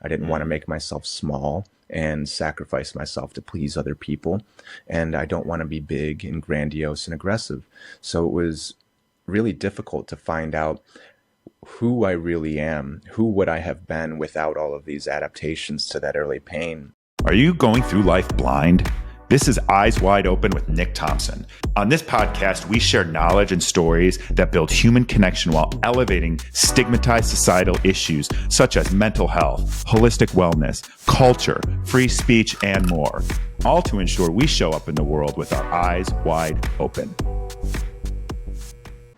I didn't want to make myself small and sacrifice myself to please other people. And I don't want to be big and grandiose and aggressive. So it was really difficult to find out who I really am, who would I have been without all of these adaptations to that early pain. Are you going through life blind? This is Eyes Wide Open with Nick Thompson. On this podcast, we share knowledge and stories that build human connection while elevating stigmatized societal issues such as mental health, holistic wellness, culture, free speech, and more, all to ensure we show up in the world with our eyes wide open.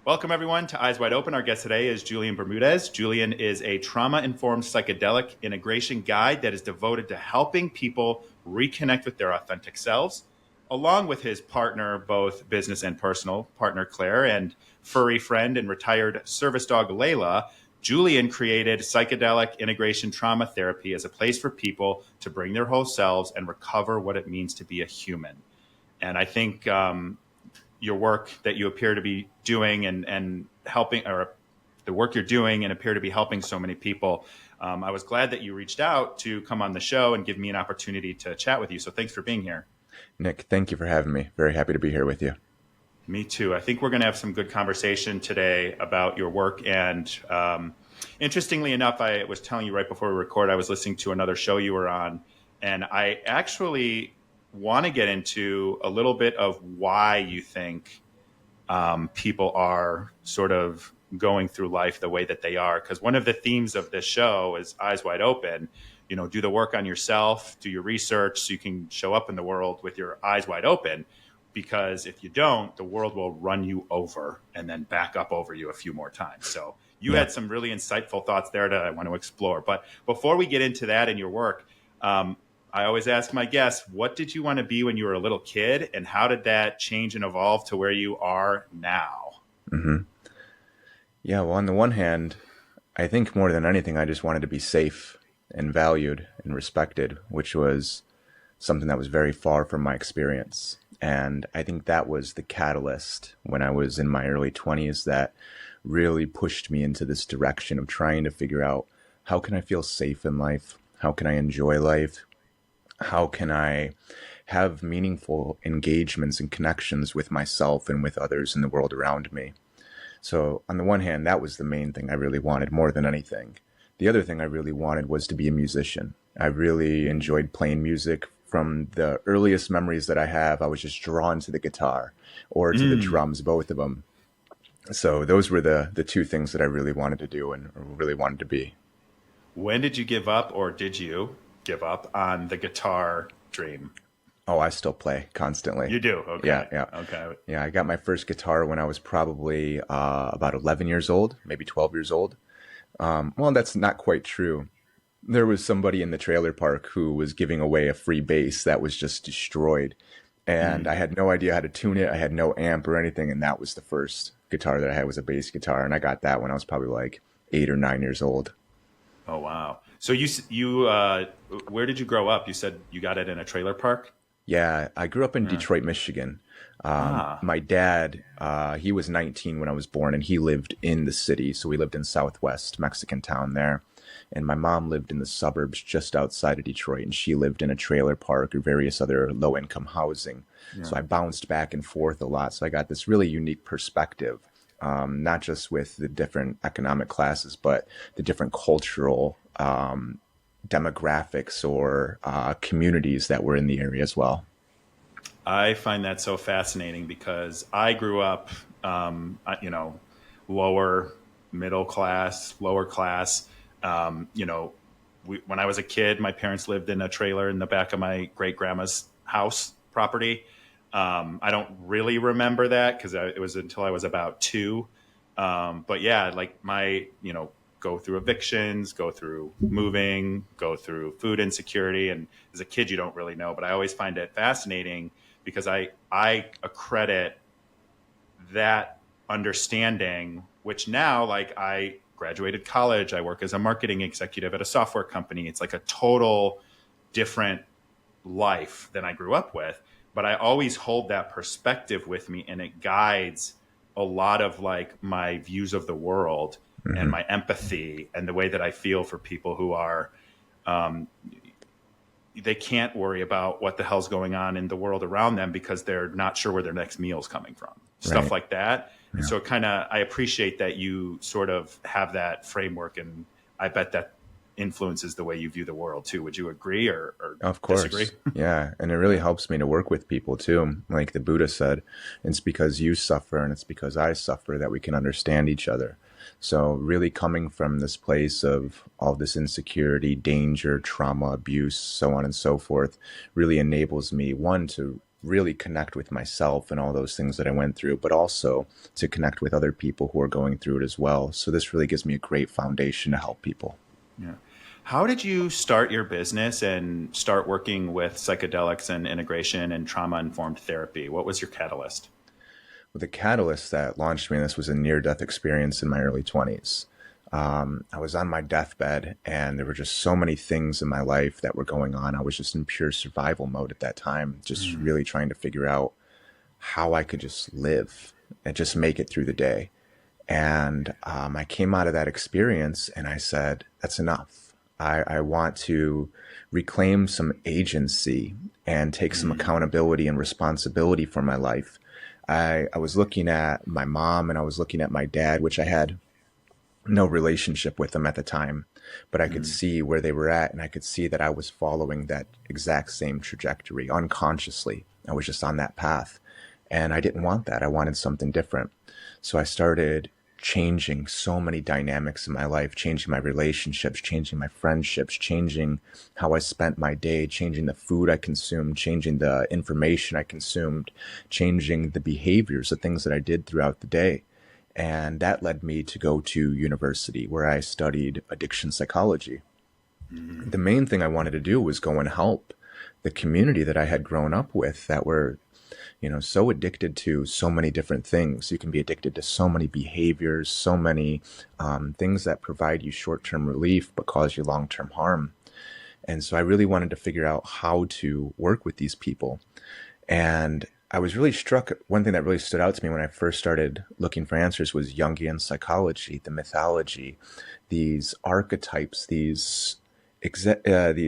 Welcome, everyone, to Eyes Wide Open. Our guest today is Julian Bermudez. Julian is a trauma-informed psychedelic integration guide that is devoted to helping people reconnect with their authentic selves, along with his partner, both business and personal, partner Claire, and furry friend and retired service dog Layla. Julian created psychedelic integration trauma therapy as a place for people to bring their whole selves and recover what it means to be a human. And I think your work that you appear to be doing and helping, or the work you're doing and appear to be helping so many people. I was glad that you reached out to come on the show and give me an opportunity to chat with you. So thanks for being here. Nick, thank you for having me. Very happy to be here with you. Me too. I think we're going to have some good conversation today about your work. And interestingly enough, I was telling you right before we record, I was listening to another show you were on, and I actually want to get into a little bit of why you think people are sort of going through life the way that they are. Because one of the themes of this show is Eyes Wide Open. You know, do the work on yourself, do your research so you can show up in the world with your eyes wide open. Because if you don't, the world will run you over and then back up over you a few more times. So you had some really insightful thoughts there that I want to explore. But before we get into that in your work, I always ask my guests, what did you want to be when you were a little kid, and how did that change and evolve to where you are now? Mm-hmm. Yeah, well, on the one hand, I think more than anything, I just wanted to be safe and valued and respected, which was something that was very far from my experience. And I think that was the catalyst when I was in my early 20s that really pushed me into this direction of trying to figure out, how can I feel safe in life? How can I enjoy life? How can I have meaningful engagements and connections with myself and with others in the world around me? So on the one hand, that was the main thing I really wanted more than anything. The other thing I really wanted was to be a musician. I really enjoyed playing music. From the earliest memories that I have, I was just drawn to the guitar or to the drums, both of them. So those were the two things that I really wanted to do and really wanted to be. When did you give up, or did you give up on the guitar dream? Oh, I still play constantly. You do? Okay. Yeah. Okay. Yeah, I got my first guitar when I was probably about 11 years old, maybe 12 years old. Well, that's not quite true. There was somebody in the trailer park who was giving away a free bass that was just destroyed. And I had no idea how to tune it. I had no amp or anything. And that was the first guitar that I had, was a bass guitar. And I got that when I was probably like 8 or 9 years old. Oh, wow. So you where did you grow up? You said you got it in a trailer park? Yeah, I grew up in Detroit, Michigan. My dad, he was 19 when I was born, and he lived in the city. So we lived in Southwest Mexican town there. And my mom lived in the suburbs just outside of Detroit, and she lived in a trailer park or various other low-income housing. Yeah. So I bounced back and forth a lot. So I got this really unique perspective, not just with the different economic classes, but the different cultural demographics or communities that were in the area as well. I find that so fascinating because I grew up, lower middle class, lower class. When I was a kid, my parents lived in a trailer in the back of my great grandma's house property. I don't really remember that because it was until I was about 2. But yeah, like go through evictions, go through moving, go through food insecurity. And as a kid, you don't really know, but I always find it fascinating because I accredit that understanding, which now, like, I graduated college, I work as a marketing executive at a software company. It's like a total different life than I grew up with, but I always hold that perspective with me, and it guides a lot of like my views of the world and my empathy and the way that I feel for people who are they can't worry about what the hell's going on in the world around them because they're not sure where their next meal is coming from, stuff Right. like that. And Yeah. so I appreciate that you sort of have that framework, and I bet that influences the way you view the world too. Would you agree or Of disagree? course. Yeah. And it really Yeah. helps me to work with people too. Like the Buddha said, it's because you suffer and it's because I suffer that we can understand each other. So, really coming from this place of all this insecurity, danger, trauma, abuse, so on and so forth, really enables me, one, to really connect with myself and all those things that I went through, but also to connect with other people who are going through it as well. So, this really gives me a great foundation to help people. Yeah. How did you start your business and start working with psychedelics and integration and trauma informed therapy? What was your catalyst? Well, the catalyst that launched me in this was a near death experience in my early 20s. I was on my deathbed, and there were just so many things in my life that were going on. I was just in pure survival mode at that time, just Mm. really trying to figure out how I could just live and just make it through the day. And I came out of that experience and I said, that's enough. I want to reclaim some agency and take some Mm. accountability and responsibility for my life. I was looking at my mom and I was looking at my dad, which I had no relationship with them at the time, but I could Mm. see where they were at and I could see that I was following that exact same trajectory unconsciously. I was just on that path and I didn't want that. I wanted something different. So I started changing so many dynamics in my life, changing my relationships, changing my friendships, changing how I spent my day, changing the food I consumed, changing the information I consumed, changing the behaviors, the things that I did throughout the day. And that led me to go to university where I studied addiction psychology. Mm. The main thing I wanted to do was go and help the community that I had grown up with that were, so addicted to so many different things. You can be addicted to so many behaviors, so many things that provide you short-term relief but cause you long-term harm. And so I really wanted to figure out how to work with these people. And I was really struck. One thing that really stood out to me when I first started looking for answers was Jungian psychology, the mythology, these archetypes, these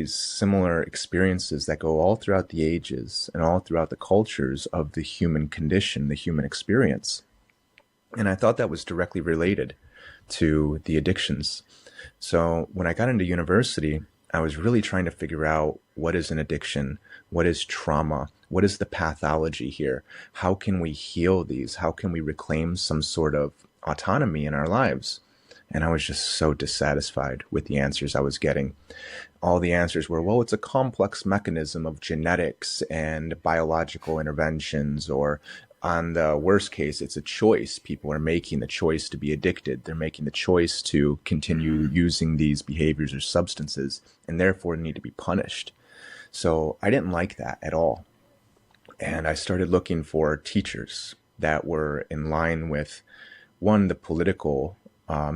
similar experiences that go all throughout the ages and all throughout the cultures of the human condition, the human experience. And I thought that was directly related to the addictions. So when I got into university, I was really trying to figure out what is an addiction, what is trauma, what is the pathology here? How can we heal these? How can we reclaim some sort of autonomy in our lives? And I was just so dissatisfied with the answers I was getting. All the answers were, well, it's a complex mechanism of genetics and biological interventions, or on the worst case, it's a choice. People are making the choice to be addicted. They're making the choice to continue Mm. using these behaviors or substances and therefore need to be punished. So I didn't like that at all. And I started looking for teachers that were in line with, one, the political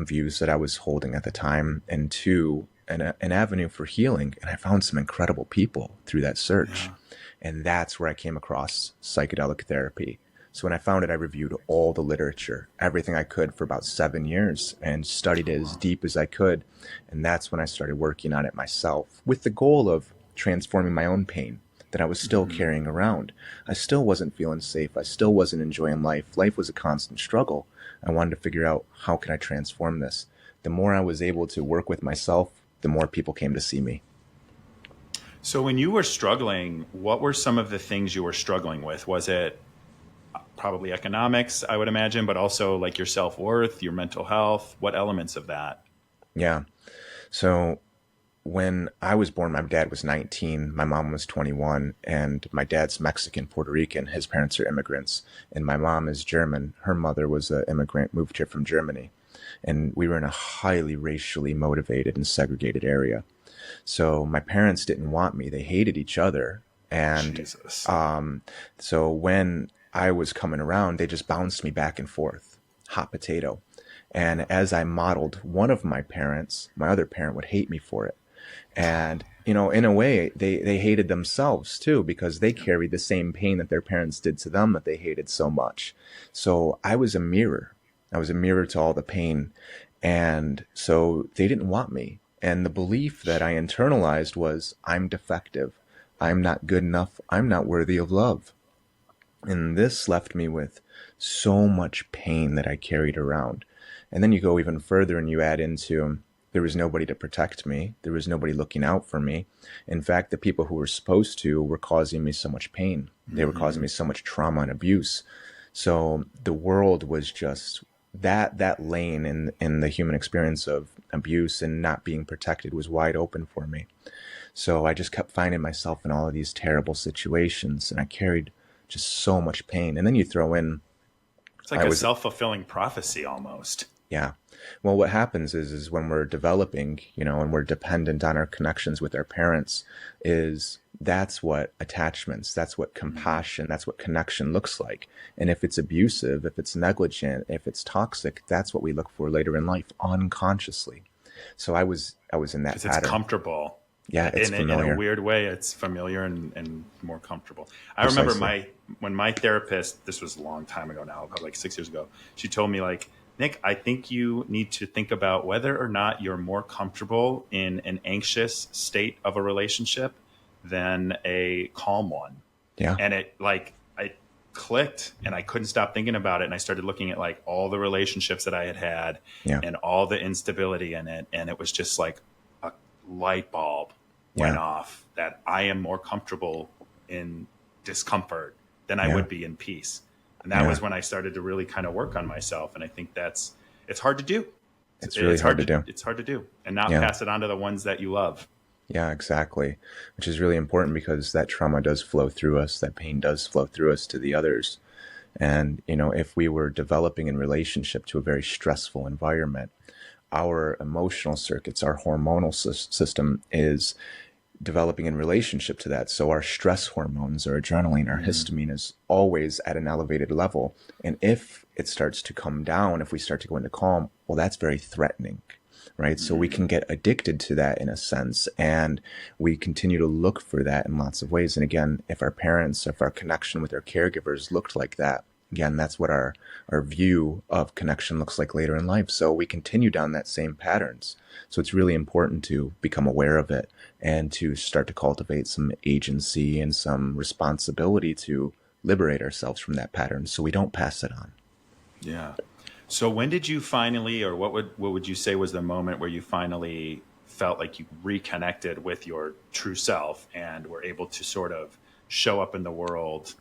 views that I was holding at the time, and two, an avenue for healing. And I found some incredible people through that search. Yeah. And that's where I came across psychedelic therapy. So when I found it, I reviewed all the literature, everything I could for about 7 years and studied it as Wow. deep as I could. And that's when I started working on it myself with the goal of transforming my own pain that I was still Mm. carrying around. I still wasn't feeling safe. I still wasn't enjoying life. Life was a constant struggle. I wanted to figure out, how can I transform this? The more I was able to work with myself, the more people came to see me. So when you were struggling, what were some of the things you were struggling with? Was it probably economics, I would imagine, but also like your self-worth, your mental health? What elements of that? Yeah. So when I was born, my dad was 19, my mom was 21, and my dad's Mexican, Puerto Rican. His parents are immigrants, and my mom is German. Her mother was an immigrant, moved here from Germany. And we were in a highly racially motivated and segregated area. So my parents didn't want me. They hated each other. And Jesus. um, so when I was coming around, they just bounced me back and forth, hot potato. And as I modeled one of my parents, my other parent would hate me for it. And, in a way, they hated themselves too, because they carried the same pain that their parents did to them that they hated so much. So I was a mirror. I was a mirror to all the pain. And so they didn't want me. And the belief that I internalized was, I'm defective. I'm not good enough. I'm not worthy of love. And this left me with so much pain that I carried around. And then you go even further and you add into, there was nobody to protect me. There was nobody looking out for me. In fact, the people who were supposed to were causing me so much pain. They were causing me so much trauma and abuse. So the world was just that lane in the human experience of abuse and not being protected was wide open for me. So I just kept finding myself in all of these terrible situations, and I carried just so much pain. And then you throw in, It's like I a was, self-fulfilling prophecy almost. yeah. Well, what happens is when we're developing, and we're dependent on our connections with our parents, is that's what attachments, that's what compassion, that's what connection looks like. And if it's abusive, if it's negligent, if it's toxic, that's what we look for later in life unconsciously. So I was in that Because it's pattern. comfortable. Yeah, it's In a familiar. weird way, it's familiar and more comfortable. I remember Precisely. when my therapist, this was a long time ago now, probably like 6 years ago, she told me like, Nick, I think you need to think about whether or not you're more comfortable in an anxious state of a relationship than a calm one. Yeah. And it like, I clicked and I couldn't stop thinking about it. And I started looking at like all the relationships that I had had Yeah. and all the instability in it. And it was just like a light bulb went Yeah. off that I am more comfortable in discomfort than I Yeah. would be in peace. And that Yeah. was when I started to really kind of work on myself. And I think it's hard to do. It's really hard to do. It's hard to do and not Yeah. pass it on to the ones that you love. Yeah, exactly. Which is really important because that trauma does flow through us, that pain does flow through us to the others. And, if we were developing in relationship to a very stressful environment, our emotional circuits, our hormonal system is developing in relationship to that. So our stress hormones, our adrenaline, our histamine is always at an elevated level. And if it starts to come down, if we start to go into calm, well, that's very threatening, right? So we can get addicted to that in a sense, and we continue to look for that in lots of ways. And again, if our parents, if our connection with our caregivers looked like that, again, that's what our view of connection looks like later in life. So we continue down that same patterns. So it's really important to become aware of it and to start to cultivate some agency and some responsibility to liberate ourselves from that pattern so we don't pass it on. Yeah. So when did you finally, or what would you say was the moment where you finally felt like you reconnected with your true self and were able to sort of show up in the world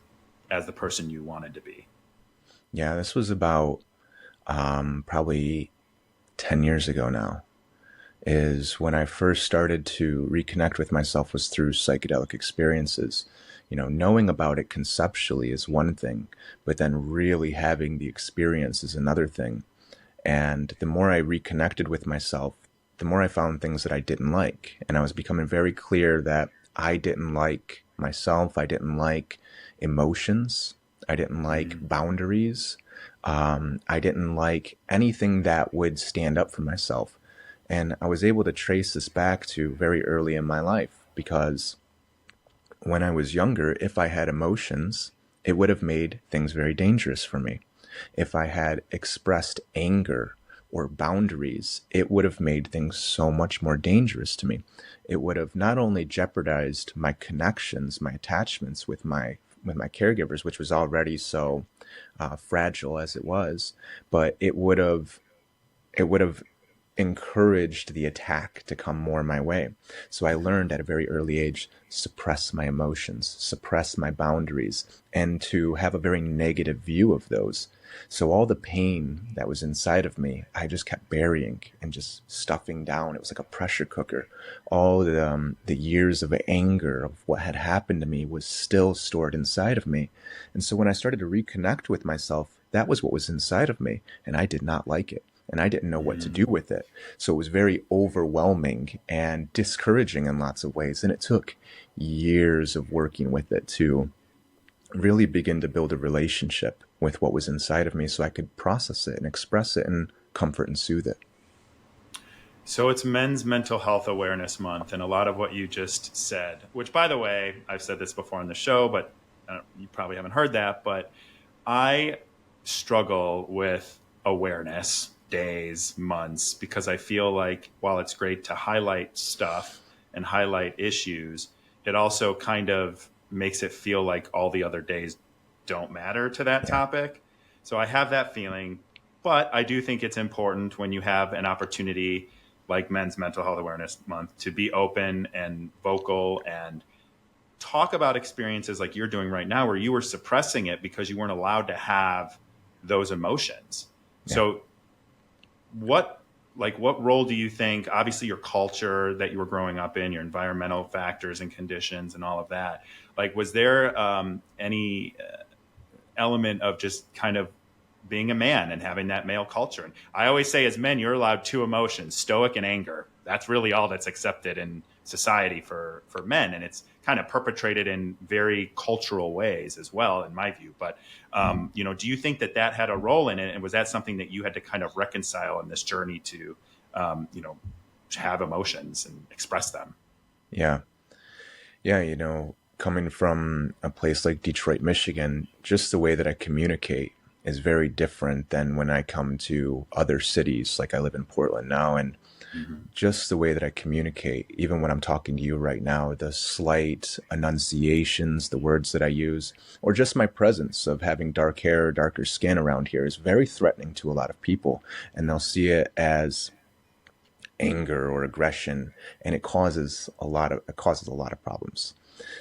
as the person you wanted to be? Yeah, this was about probably 10 years ago now, is when I first started to reconnect with myself was through psychedelic experiences. Knowing about it conceptually is one thing, but then really having the experience is another thing. And the more I reconnected with myself, the more I found things that I didn't like. And I was becoming very clear that I didn't like myself. I didn't like emotions. I didn't like boundaries. I didn't like anything that would stand up for myself. And I was able to trace this back to very early in my life because when I was younger, if I had emotions, it would have made things very dangerous for me. If I had expressed anger or boundaries, it would have made things so much more dangerous to me. It would have not only jeopardized my connections, my attachments with my caregivers, which was already so fragile as it was, but it would have encouraged the attack to come more my way. So I learned at a very early age, suppress my emotions, suppress my boundaries, and to have a very negative view of those. So all the pain that was inside of me, I just kept burying and just stuffing down. It was like a pressure cooker. All the years of anger of what had happened to me was still stored inside of me. And so when I started to reconnect with myself, that was what was inside of me, and I did not like it. And I didn't know what to do with it. So it was very overwhelming and discouraging in lots of ways. And it took years of working with it to really begin to build a relationship with what was inside of me so I could process it and express it and comfort and soothe it. So it's Men's Mental Health Awareness Month, and a lot of what you just said, which, by the way, I've said this before on the show, but you probably haven't heard that, but I struggle with awareness days, months, because I feel like while it's great to highlight stuff and highlight issues, it also kind of makes it feel like all the other days don't matter to that Yeah. topic. So I have that feeling, but I do think it's important when you have an opportunity like Men's Mental Health Awareness Month to be open and vocal and talk about experiences like you're doing right now where you were suppressing it because you weren't allowed to have those emotions. Yeah. So what what role do you think, obviously your culture that you were growing up in, your environmental factors and conditions and all of that, like was there any element of just kind of being a man and having that male culture? And I always say as men, you're allowed two emotions, stoic and anger. That's really all that's accepted in society for men. And it's kind of perpetrated in very cultural ways as well, in my view. But, do you think that that had a role in it? And was that something that you had to kind of reconcile in this journey to, have emotions and express them? Yeah. Yeah. Coming from a place like Detroit, Michigan, just the way that I communicate is very different than when I come to other cities. Like I live in Portland now, and Mm-hmm. just the way that I communicate, even when I'm talking to you right now, the slight enunciations, the words that I use, or just my presence of having dark hair, darker skin around here is very threatening to a lot of people. And they'll see it as anger or aggression, and it causes a lot of problems.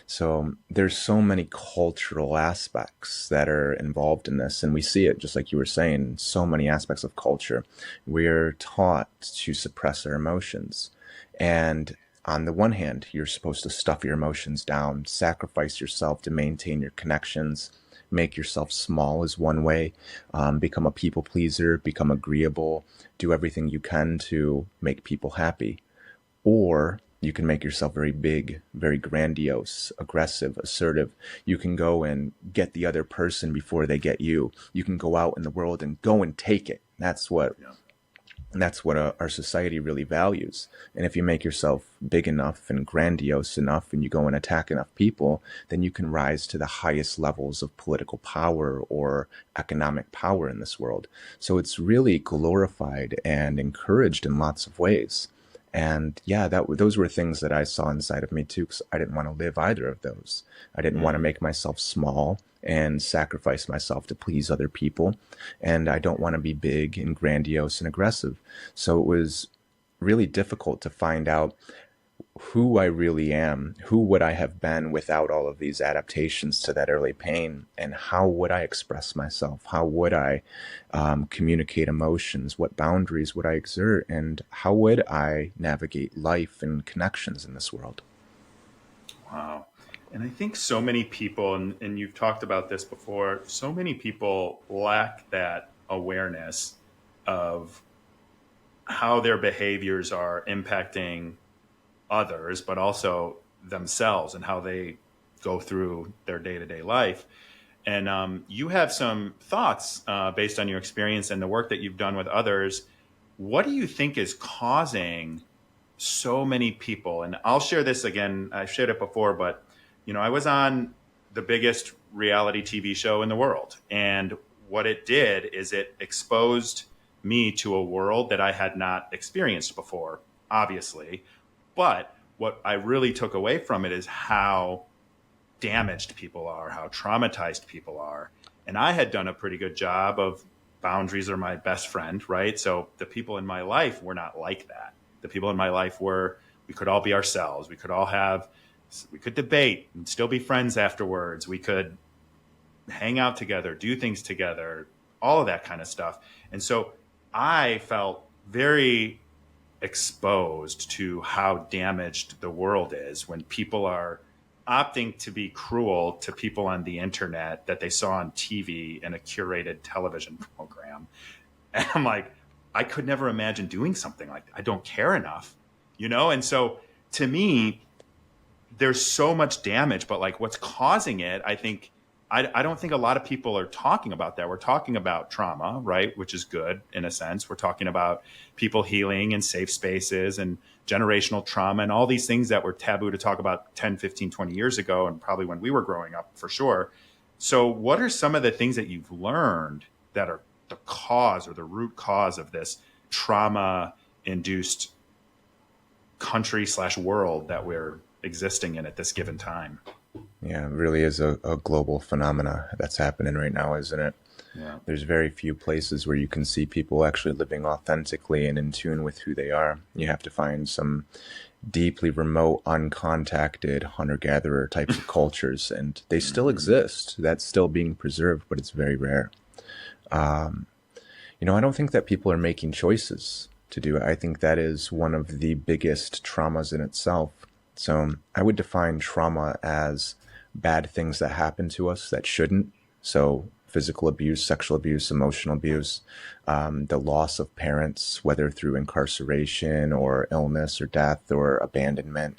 So there's so many cultural aspects that are involved in this, and we see it just like you were saying, so many aspects of culture. We're taught to suppress our emotions. And on the one hand, you're supposed to stuff your emotions down, sacrifice yourself to maintain your connections, make yourself small is one way, become a people pleaser, become agreeable, do everything you can to make people happy. Or you can make yourself very big, very grandiose, aggressive, assertive. You can go and get the other person before they get you. You can go out in the world and go and take it. Yeah. That's what our society really values. And if you make yourself big enough and grandiose enough and you go and attack enough people, then you can rise to the highest levels of political power or economic power in this world. So it's really glorified and encouraged in lots of ways. And yeah, those were things that I saw inside of me too, because I didn't want to live either of those. I didn't want to Mm. make myself small and sacrifice myself to please other people. And I don't want to be big and grandiose and aggressive. So it was really difficult to find out who I really am, who would I have been without all of these adaptations to that early pain, and how would I express myself? How would I communicate emotions? What boundaries would I exert? And how would I navigate life and connections in this world? Wow. And I think so many people, and you've talked about this before, so many people lack that awareness of how their behaviors are impacting others, but also themselves and how they go through their day to day life. And you have some thoughts based on your experience and the work that you've done with others. What do you think is causing so many people? And I'll share this again. I've shared it before, but I was on the biggest reality TV show in the world, and what it did is it exposed me to a world that I had not experienced before, obviously. But what I really took away from it is how damaged people are, how traumatized people are. And I had done a pretty good job of boundaries are my best friend, right? So the people in my life were not like that. The people in my life were, we could all be ourselves. We could debate and still be friends afterwards. We could hang out together, do things together, all of that kind of stuff. And so I felt very exposed to how damaged the world is when people are opting to be cruel to people on the internet that they saw on TV in a curated television program. And I'm like, I could never imagine doing something like that. I don't care enough. And so to me, there's so much damage, but like what's causing it, I think I don't think a lot of people are talking about that. We're talking about trauma, right? Which is good in a sense. We're talking about people healing and safe spaces and generational trauma and all these things that were taboo to talk about 10, 15, 20 years ago, and probably when we were growing up for sure. So what are some of the things that you've learned that are the cause or the root cause of this trauma induced country/world that we're existing in at this given time. Yeah, it really is a global phenomena that's happening right now, isn't it? Yeah. There's very few places where you can see people actually living authentically and in tune with who they are. You have to find some deeply remote, uncontacted hunter-gatherer types of cultures, and they still exist. That's still being preserved, but it's very rare. I don't think that people are making choices to do it. I think that is one of the biggest traumas in itself. So I would define trauma as bad things that happen to us that shouldn't. So physical abuse, sexual abuse, emotional abuse, the loss of parents, whether through incarceration or illness or death or abandonment,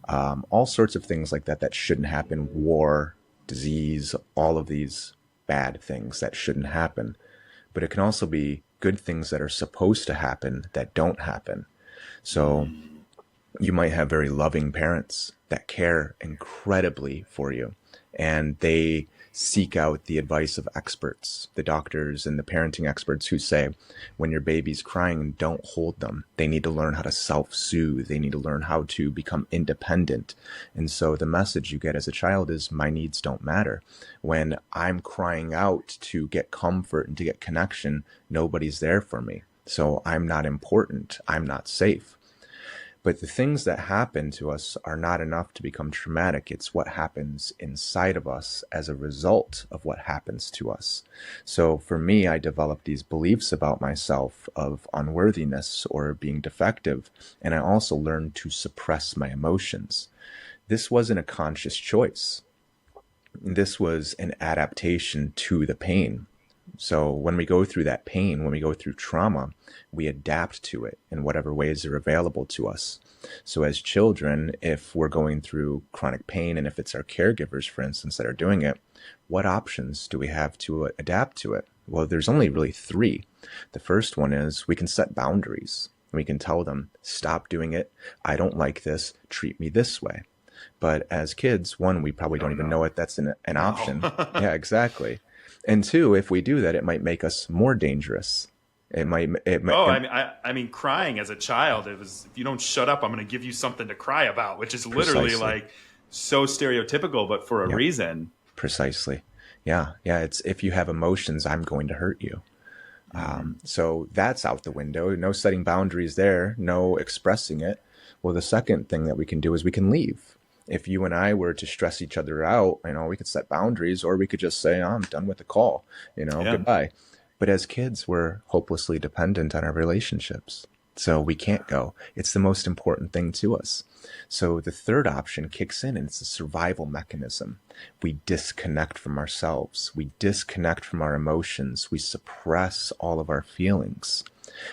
all sorts of things like that that shouldn't happen, war, disease, all of these bad things that shouldn't happen. But it can also be good things that are supposed to happen that don't happen. So you might have very loving parents that care incredibly for you, and they seek out the advice of experts, the doctors and the parenting experts who say, when your baby's crying, don't hold them. They need to learn how to self-soothe. They need to learn how to become independent. And so the message you get as a child is, my needs don't matter. When I'm crying out to get comfort and to get connection, nobody's there for me. So I'm not important. I'm not safe. But the things that happen to us are not enough to become traumatic. It's what happens inside of us as a result of what happens to us. So for me, I developed these beliefs about myself of unworthiness or being defective. And I also learned to suppress my emotions. This wasn't a conscious choice. This was an adaptation to the pain. So when we go through that pain, when we go through trauma, we adapt to it in whatever ways are available to us. So as children, if we're going through chronic pain, and if it's our caregivers, for instance, that are doing it, what options do we have to adapt to it? Well, there's only really three. The first one is we can set boundaries. We can tell them, stop doing it. I don't like this. Treat me this way. But as kids, one, we probably don't even know it. That's an option. Yeah, exactly. And two, if we do that, it might make us more dangerous. It might. I mean, crying as a child, it was, if you don't shut up, I'm going to give you something to cry about, which is literally Precisely. like so stereotypical, but for a reason. Precisely. Yeah. Yeah. It's, if you have emotions, I'm going to hurt you. So that's out the window. No setting boundaries there. No expressing it. Well, the second thing that we can do is we can leave. If you and I were to stress each other out, we could set boundaries, or we could just say, oh, I'm done with the call, goodbye. But as kids, we're hopelessly dependent on our relationships. So we can't go. It's the most important thing to us. So the third option kicks in, and it's a survival mechanism. We disconnect from ourselves. We disconnect from our emotions. We suppress all of our feelings.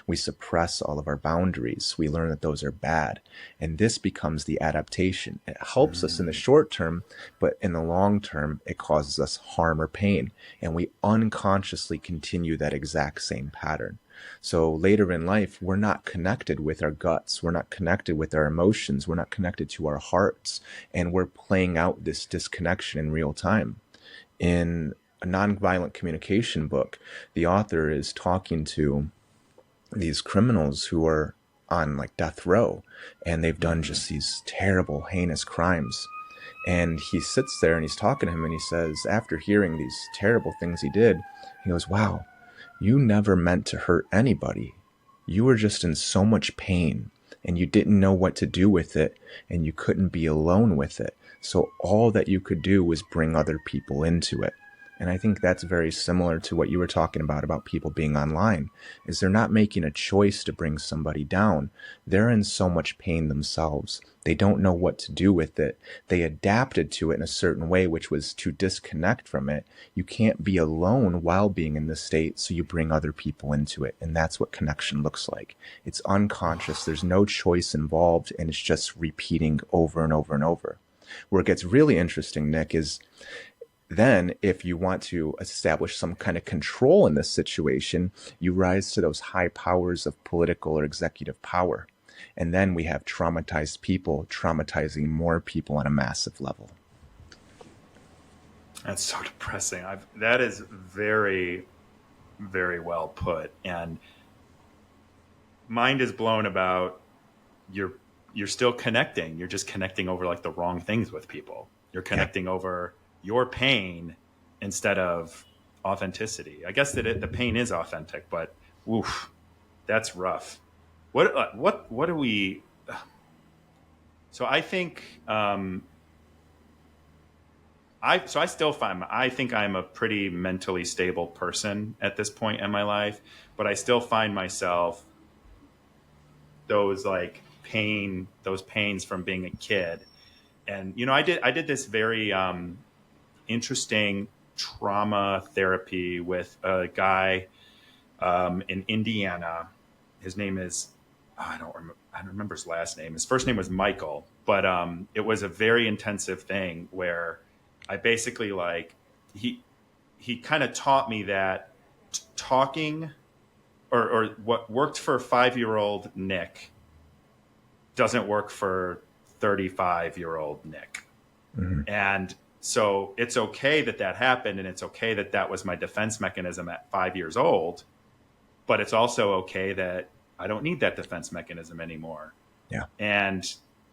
We suppress all of our boundaries. We learn that those are bad. And this becomes the adaptation. It helps us in the short term, but in the long term, it causes us harm or pain. And we unconsciously continue that exact same pattern. So later in life, we're not connected with our guts. We're not connected with our emotions. We're not connected to our hearts. And we're playing out this disconnection in real time. In a nonviolent communication book, the author is talking to these criminals who are on like death row, and they've done just these terrible, heinous crimes. And he sits there and he's talking to him, and he says, after hearing these terrible things he did, he goes, wow, you never meant to hurt anybody. You were just in so much pain, and you didn't know what to do with it, and you couldn't be alone with it. So all that you could do was bring other people into it. And I think that's very similar to what you were talking about people being online, is they're not making a choice to bring somebody down. They're in so much pain themselves. They don't know what to do with it. They adapted to it in a certain way, which was to disconnect from it. You can't be alone while being in this state, so you bring other people into it. And that's what connection looks like. It's unconscious. There's no choice involved, and it's just repeating over and over and over. Where it gets really interesting, Nick, is then if you want to establish some kind of control in this situation, you rise to those high powers of political or executive power. And then we have traumatized people traumatizing more people on a massive level. That's so depressing. That is very, very well put. And mind is blown about you're you're still connecting. You're just connecting over like the wrong things with people. You're Yeah. connecting over your pain instead of authenticity. I guess that the pain is authentic, but oof, that's rough. What do we? So I think I still find I think I'm a pretty mentally stable person at this point in my life, but I still find myself those like those pains from being a kid. And I did this very interesting trauma therapy with a guy in Indiana. His name is I don't remember his last name. His first name was Michael, but it was a very intensive thing where I basically like he kind of taught me that talking or what worked for 5-year-old Nick doesn't work for 35-year-old Nick. Hmm. And so it's okay that that happened, and it's okay that that was my defense mechanism at 5 years old, but it's also okay that I don't need that defense mechanism anymore. Yeah. And,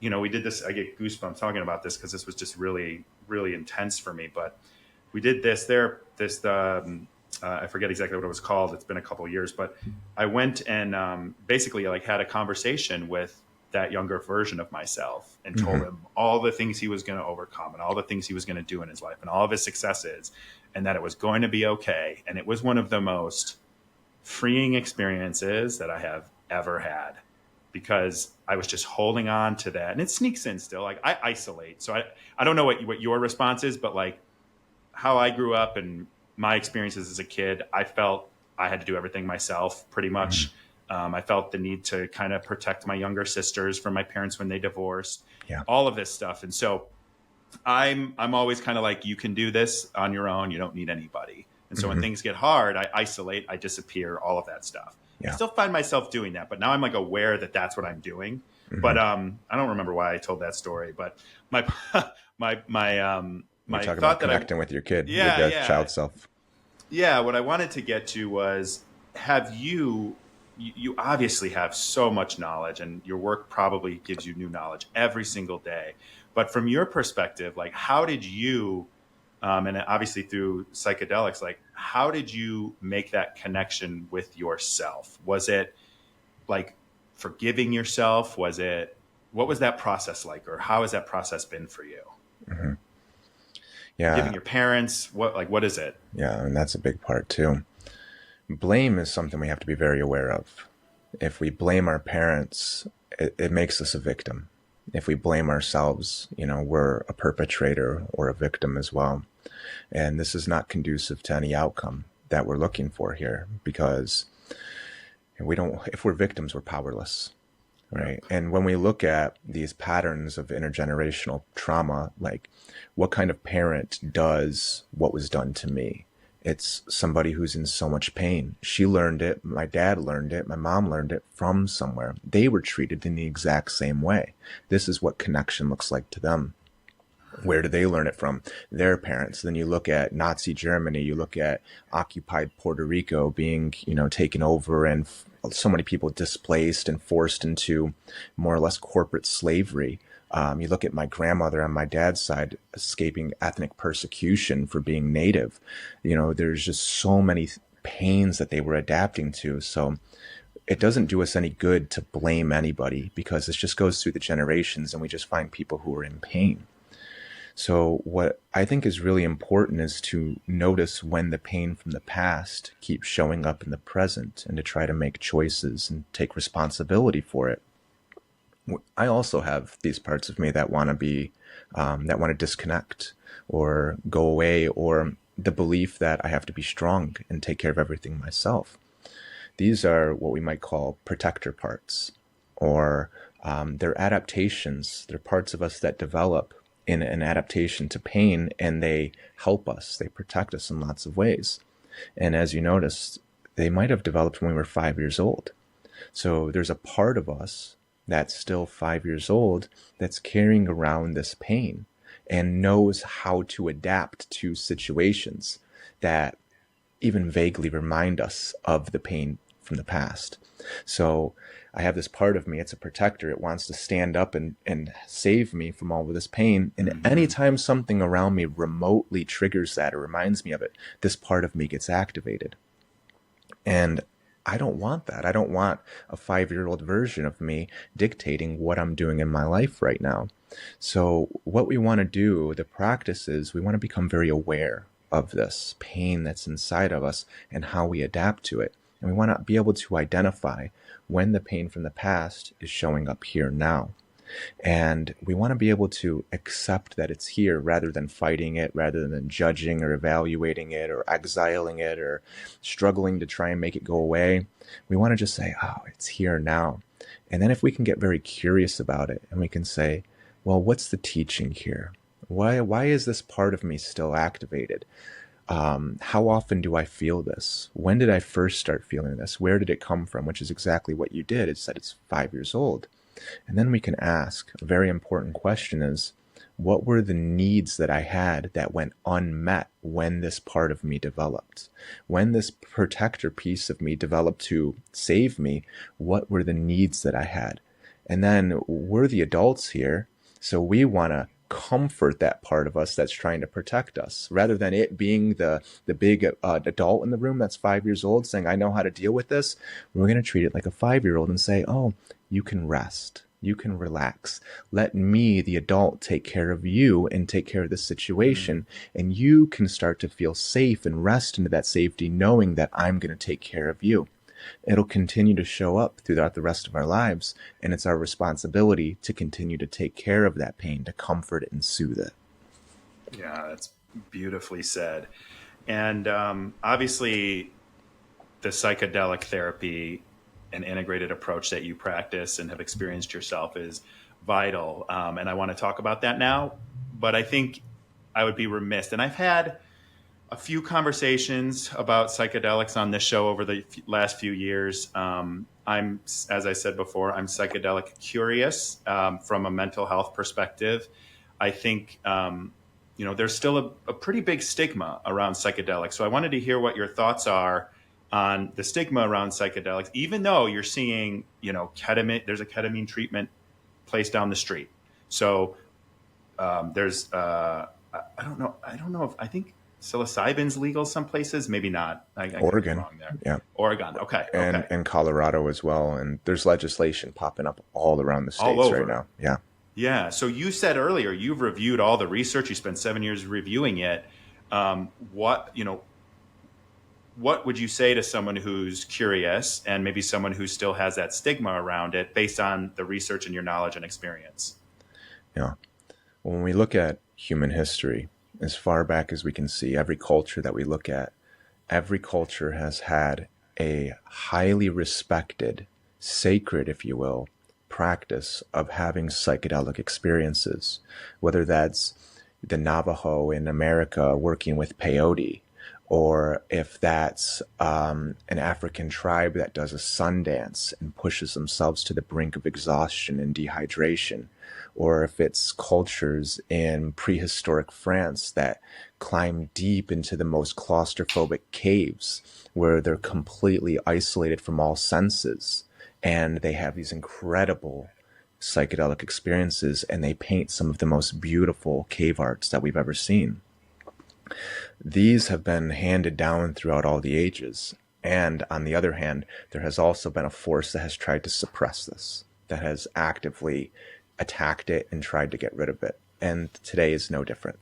we did this, I get goosebumps talking about this because this was just really, really intense for me. But we did I forget exactly what it was called. It's been a couple of years, but I went and basically like had a conversation with that younger version of myself and told Hmm. him all the things he was going to overcome and all the things he was going to do in his life and all of his successes, and that it was going to be okay. And it was one of the most freeing experiences that I have ever had, because I was just holding on to that. And it sneaks in still. Like I isolate. So I don't know what your response is, but like how I grew up and my experiences as a kid, I felt I had to do everything myself pretty Hmm. much. I felt the need to kind of protect my younger sisters from my parents when they divorced, Yeah. all of this stuff. And so I'm always kind of like, you can do this on your own. You don't need anybody. And so when Hmm. things get hard, I isolate, I disappear, all of that stuff. I Yeah. still find myself doing that, but now I'm like aware that that's what I'm doing. Hmm. But I don't remember why I told that story. But my You're my talking about thought that connecting with your kid, your yeah, child self. what I wanted to get to was, have you obviously have so much knowledge, and your work probably gives you new knowledge every single day. But from your perspective, like how did you and obviously through psychedelics, like how did you make that connection with yourself? Was it like forgiving yourself? What was that process like, or how has that process been for you? Hmm. Forgiving Yeah. your parents? What is it? Yeah. And that's a big part too. Blame is something we have to be very aware of. If we blame our parents, it makes us a victim. If we blame ourselves, we're a perpetrator or a victim as well. And this is not conducive to any outcome that we're looking for here, because if we're victims, we're powerless. Yeah. Right. And when we look at these patterns of intergenerational trauma, like what kind of parent does what was done to me? It's somebody who's in so much pain. She learned it. My dad learned it. My mom learned it from somewhere. They were treated in the exact same way. This is what connection looks like to them. Where do they learn it from? Their parents. Then you look at Nazi Germany, you look at occupied Puerto Rico being, taken over, and so many people displaced and forced into more or less corporate slavery. You look at my grandmother on my dad's side escaping ethnic persecution for being native. There's just so many pains that they were adapting to. So it doesn't do us any good to blame anybody, because this just goes through the generations and we just find people who are in pain. So what I think is really important is to notice when the pain from the past keeps showing up in the present, and to try to make choices and take responsibility for it. I also have these parts of me that want to that want to disconnect or go away, or the belief that I have to be strong and take care of everything myself. These are what we might call protector parts, or they're adaptations. They're parts of us that develop in an adaptation to pain, and they help us. They protect us in lots of ways. And as you noticed, they might have developed when we were 5 years old. So there's a part of us that's still 5 years old that's carrying around this pain and knows how to adapt to situations that even vaguely remind us of the pain from the past. So I have this part of me, it's a protector. It wants to stand up and save me from all of this pain. And Mm-hmm. anytime something around me remotely triggers that or reminds me of it, this part of me gets activated. And I don't want that. I don't want a 5-year-old version of me dictating what I'm doing in my life right now. So, what we want to do, the practice is we want to become very aware of this pain that's inside of us and how we adapt to it. And we want to be able to identify when the pain from the past is showing up here now. And we want to be able to accept that it's here rather than fighting it, rather than judging or evaluating it or exiling it or struggling to try and make it go away. We want to just say, oh, it's here now. And then if we can get very curious about it and we can say, well, what's the teaching here? Why is this part of me still activated? How often do I feel this? When did I first start feeling this? Where did it come from? Which is exactly what you did. It said it's 5 years old. And then we can ask a very important question is, what were the needs that I had that went unmet when this part of me developed? When this protector piece of me developed to save me, what were the needs that I had? And then we're the adults here, so we want to comfort that part of us that's trying to protect us rather than it being the big adult in the room that's 5 years old saying, I know how to deal with this. We're going to treat it like a 5-year-old and say, oh, you can rest. You can relax. Let me, the adult, take care of you and take care of the situation. And you can start to feel safe and rest into that safety, knowing that I'm going to take care of you. It'll continue to show up throughout the rest of our lives. And it's our responsibility to continue to take care of that pain, to comfort it and soothe it. Yeah, that's beautifully said. And obviously, the psychedelic therapy and integrated approach that you practice and have experienced yourself is vital. And I want to talk about that now. But I think I would be remiss. And I've had a few conversations about psychedelics on this show over the last few years. As I said before, I'm psychedelic curious from a mental health perspective. I think, there's still a pretty big stigma around psychedelics. So I wanted to hear what your thoughts are on the stigma around psychedelics, even though you're seeing, ketamine, there's a ketamine treatment place down the street. So there's, I don't know if, I think psilocybin's legal some places, maybe not. I could be Oregon, wrong there. yeah, Oregon, okay, okay. and Colorado as well. And there's legislation popping up all around the All states right over. now. Yeah. Yeah. So you said earlier you've reviewed all the research. You spent 7 years reviewing it. What what would you say to someone who's curious and maybe someone who still has that stigma around it based on the research and your knowledge and experience? Yeah. When we look at human history, as far back as we can see, every culture that we look at, every culture has had a highly respected, sacred, if you will, practice of having psychedelic experiences, whether that's the Navajo in America working with peyote, or if that's an African tribe that does a sun dance and pushes themselves to the brink of exhaustion and dehydration, or if it's cultures in prehistoric France that climb deep into the most claustrophobic caves where they're completely isolated from all senses and they have these incredible psychedelic experiences and they paint some of the most beautiful cave arts that we've ever seen. These have been handed down throughout all the ages. And on the other hand, there has also been a force that has tried to suppress this, that has actively attacked it and tried to get rid of it. And today is no different.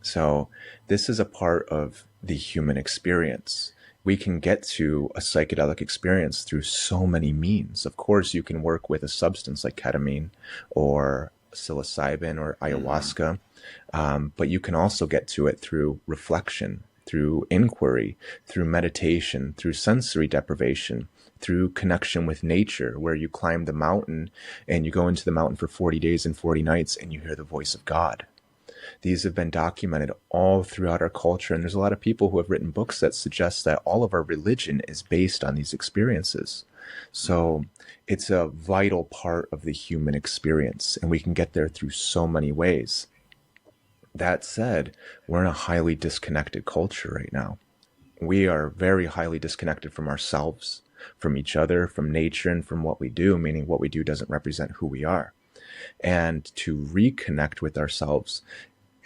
So this is a part of the human experience. We can get to a psychedelic experience through so many means. Of course, you can work with a substance like ketamine or psilocybin or ayahuasca, but you can also get to it through reflection, through inquiry, through meditation, through sensory deprivation, through connection with nature, where you climb the mountain and you go into the mountain for 40 days and 40 nights and you hear the voice of God. These have been documented all throughout our culture, and there's a lot of people who have written books that suggest that all of our religion is based on these experiences. So it's a vital part of the human experience, and we can get there through so many ways. That said, we're in a highly disconnected culture right now. we are very highly disconnected from ourselves, from each other, from nature, and from what we do, meaning what we do doesn't represent who we are. And to reconnect with ourselves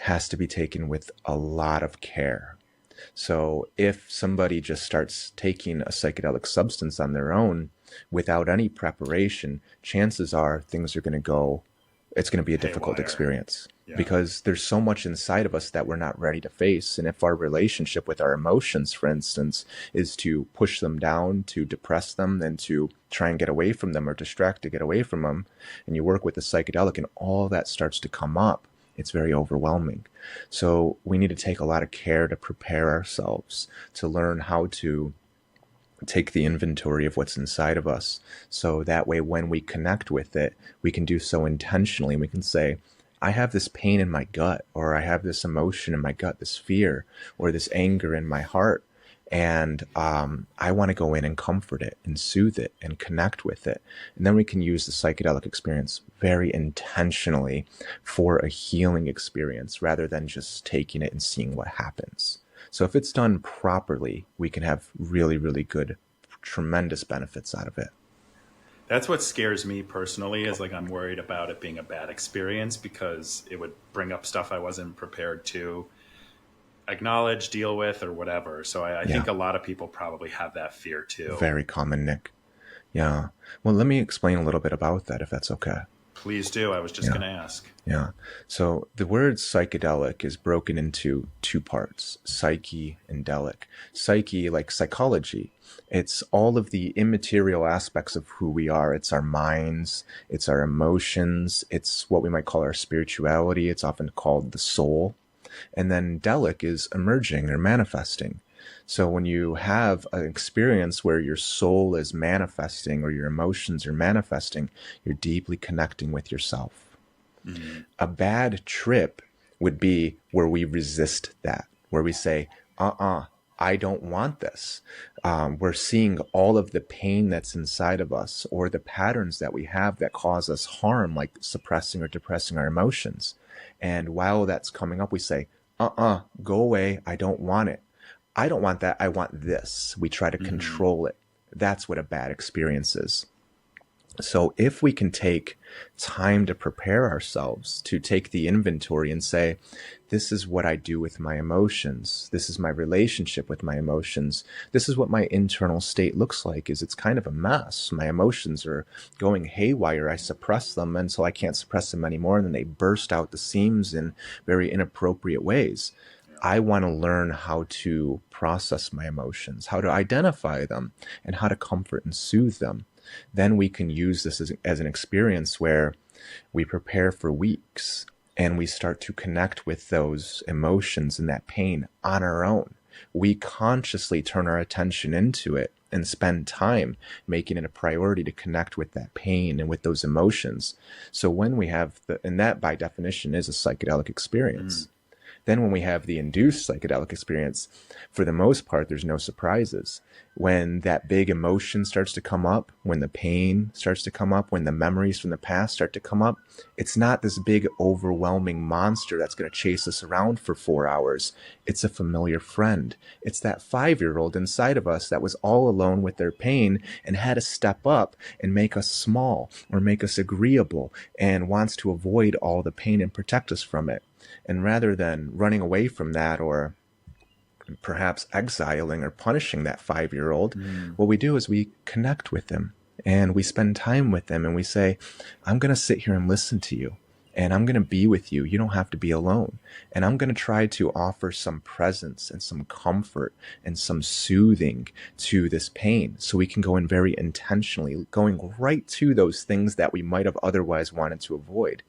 has to be taken with a lot of care. So if somebody just starts taking a psychedelic substance on their own without any preparation, chances are things are going to go, it's going to be a difficult Haywire. experience Yeah. because there's so much inside of us that we're not ready to face. And if our relationship with our emotions, for instance, is to push them down, to depress them, and to try and get away from them or distract to get away from them, and you work with the psychedelic and all that starts to come up, it's very overwhelming. So we need to take a lot of care to prepare ourselves to learn how to take the inventory of what's inside of us. So that way, when we connect with it, we can do so intentionally. We can say, I have this pain in my gut, or I have this emotion in my gut, this fear, or this anger in my heart. And I want to go in and comfort it and soothe it and connect with it. And then we can use the psychedelic experience very intentionally for a healing experience rather than just taking it and seeing what happens. So if it's done properly, we can have really, really good, tremendous benefits out of it. That's what scares me personally, is like I'm worried about it being a bad experience because it would bring up stuff I wasn't prepared to acknowledge, deal with, or whatever. So I Yeah, think a lot of people probably have that fear too. very common, Nick. Yeah. Well, let me explain a little bit about that if that's okay. Please do. I was just Yeah. going to ask. Yeah. So the word psychedelic is broken into two parts, psyche and delic. Psyche, like psychology, it's all of the immaterial aspects of who we are. It's our minds, it's our emotions, it's what we might call our spirituality. It's often called the soul. And then delic is emerging or manifesting. So when you have an experience where your soul is manifesting or your emotions are manifesting, you're deeply connecting with yourself. Mm-hmm. A bad trip would be where we resist that, where we say, I don't want this. We're seeing all of the pain that's inside of us or the patterns that we have that cause us harm, like suppressing or depressing our emotions. And while that's coming up, we say, go away. I don't want it. I don't want that. I want this. We try to Mm-hmm. control it. That's what a bad experience is. So if we can take time to prepare ourselves to take the inventory and say, this is what I do with my emotions. This is my relationship with my emotions. This is what my internal state looks like, is it's kind of a mess. My emotions are going haywire. I suppress them until I can't suppress them anymore. And then they burst out the seams in very inappropriate ways. I want to learn how to process my emotions, how to identify them, and how to comfort and soothe them. Then we can use this as an experience where we prepare for weeks and we start to connect with those emotions and that pain on our own. We consciously turn our attention into it and spend time making it a priority to connect with that pain and with those emotions. So when we have and that by definition is a psychedelic Mm. experience. Then when we have the induced psychedelic experience, for the most part, there's no surprises. When that big emotion starts to come up, when the pain starts to come up, when the memories from the past start to come up, it's not this big overwhelming monster that's going to chase us around for 4 hours. It's a familiar friend. It's that 5-year-old inside of us that was all alone with their pain and had to step up and make us small or make us agreeable and wants to avoid all the pain and protect us from it. And rather than running away from that or perhaps exiling or punishing that 5-year-old, Mm. what we do is we connect with them and we spend time with them and we say, I'm going to sit here and listen to you. And I'm going to be with you. You don't have to be alone. And I'm going to try to offer some presence and some comfort and some soothing to this pain so we can go in very intentionally, going right to those things that we might have otherwise wanted to avoid.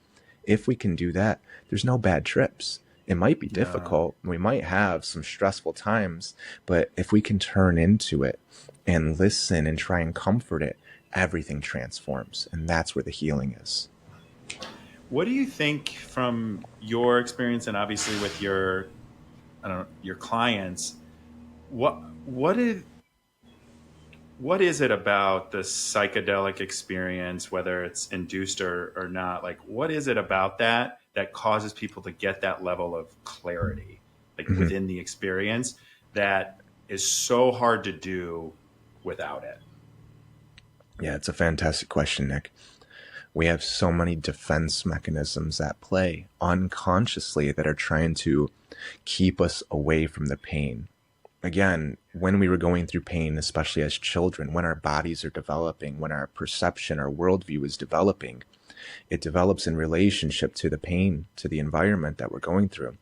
If we can do that, there's no bad trips. It might be No. difficult. We might have some stressful times, but if we can turn into it and listen and try and comfort it, everything transforms. And that's where the healing is. What do you think from your experience and obviously with your, I don't know, your clients? What what is what is it about the psychedelic experience, whether it's induced or not? Like, what is it about that that causes people to get that level of clarity, like Mhm. within the experience, that is so hard to do without it? Yeah, it's a fantastic question, Nick. We have so many defense mechanisms at play unconsciously that are trying to keep us away from the pain. Again, when we were going through pain, especially as children, when our bodies are developing, when our perception, our worldview is developing, it develops in relationship to the pain, to the environment that we're going through.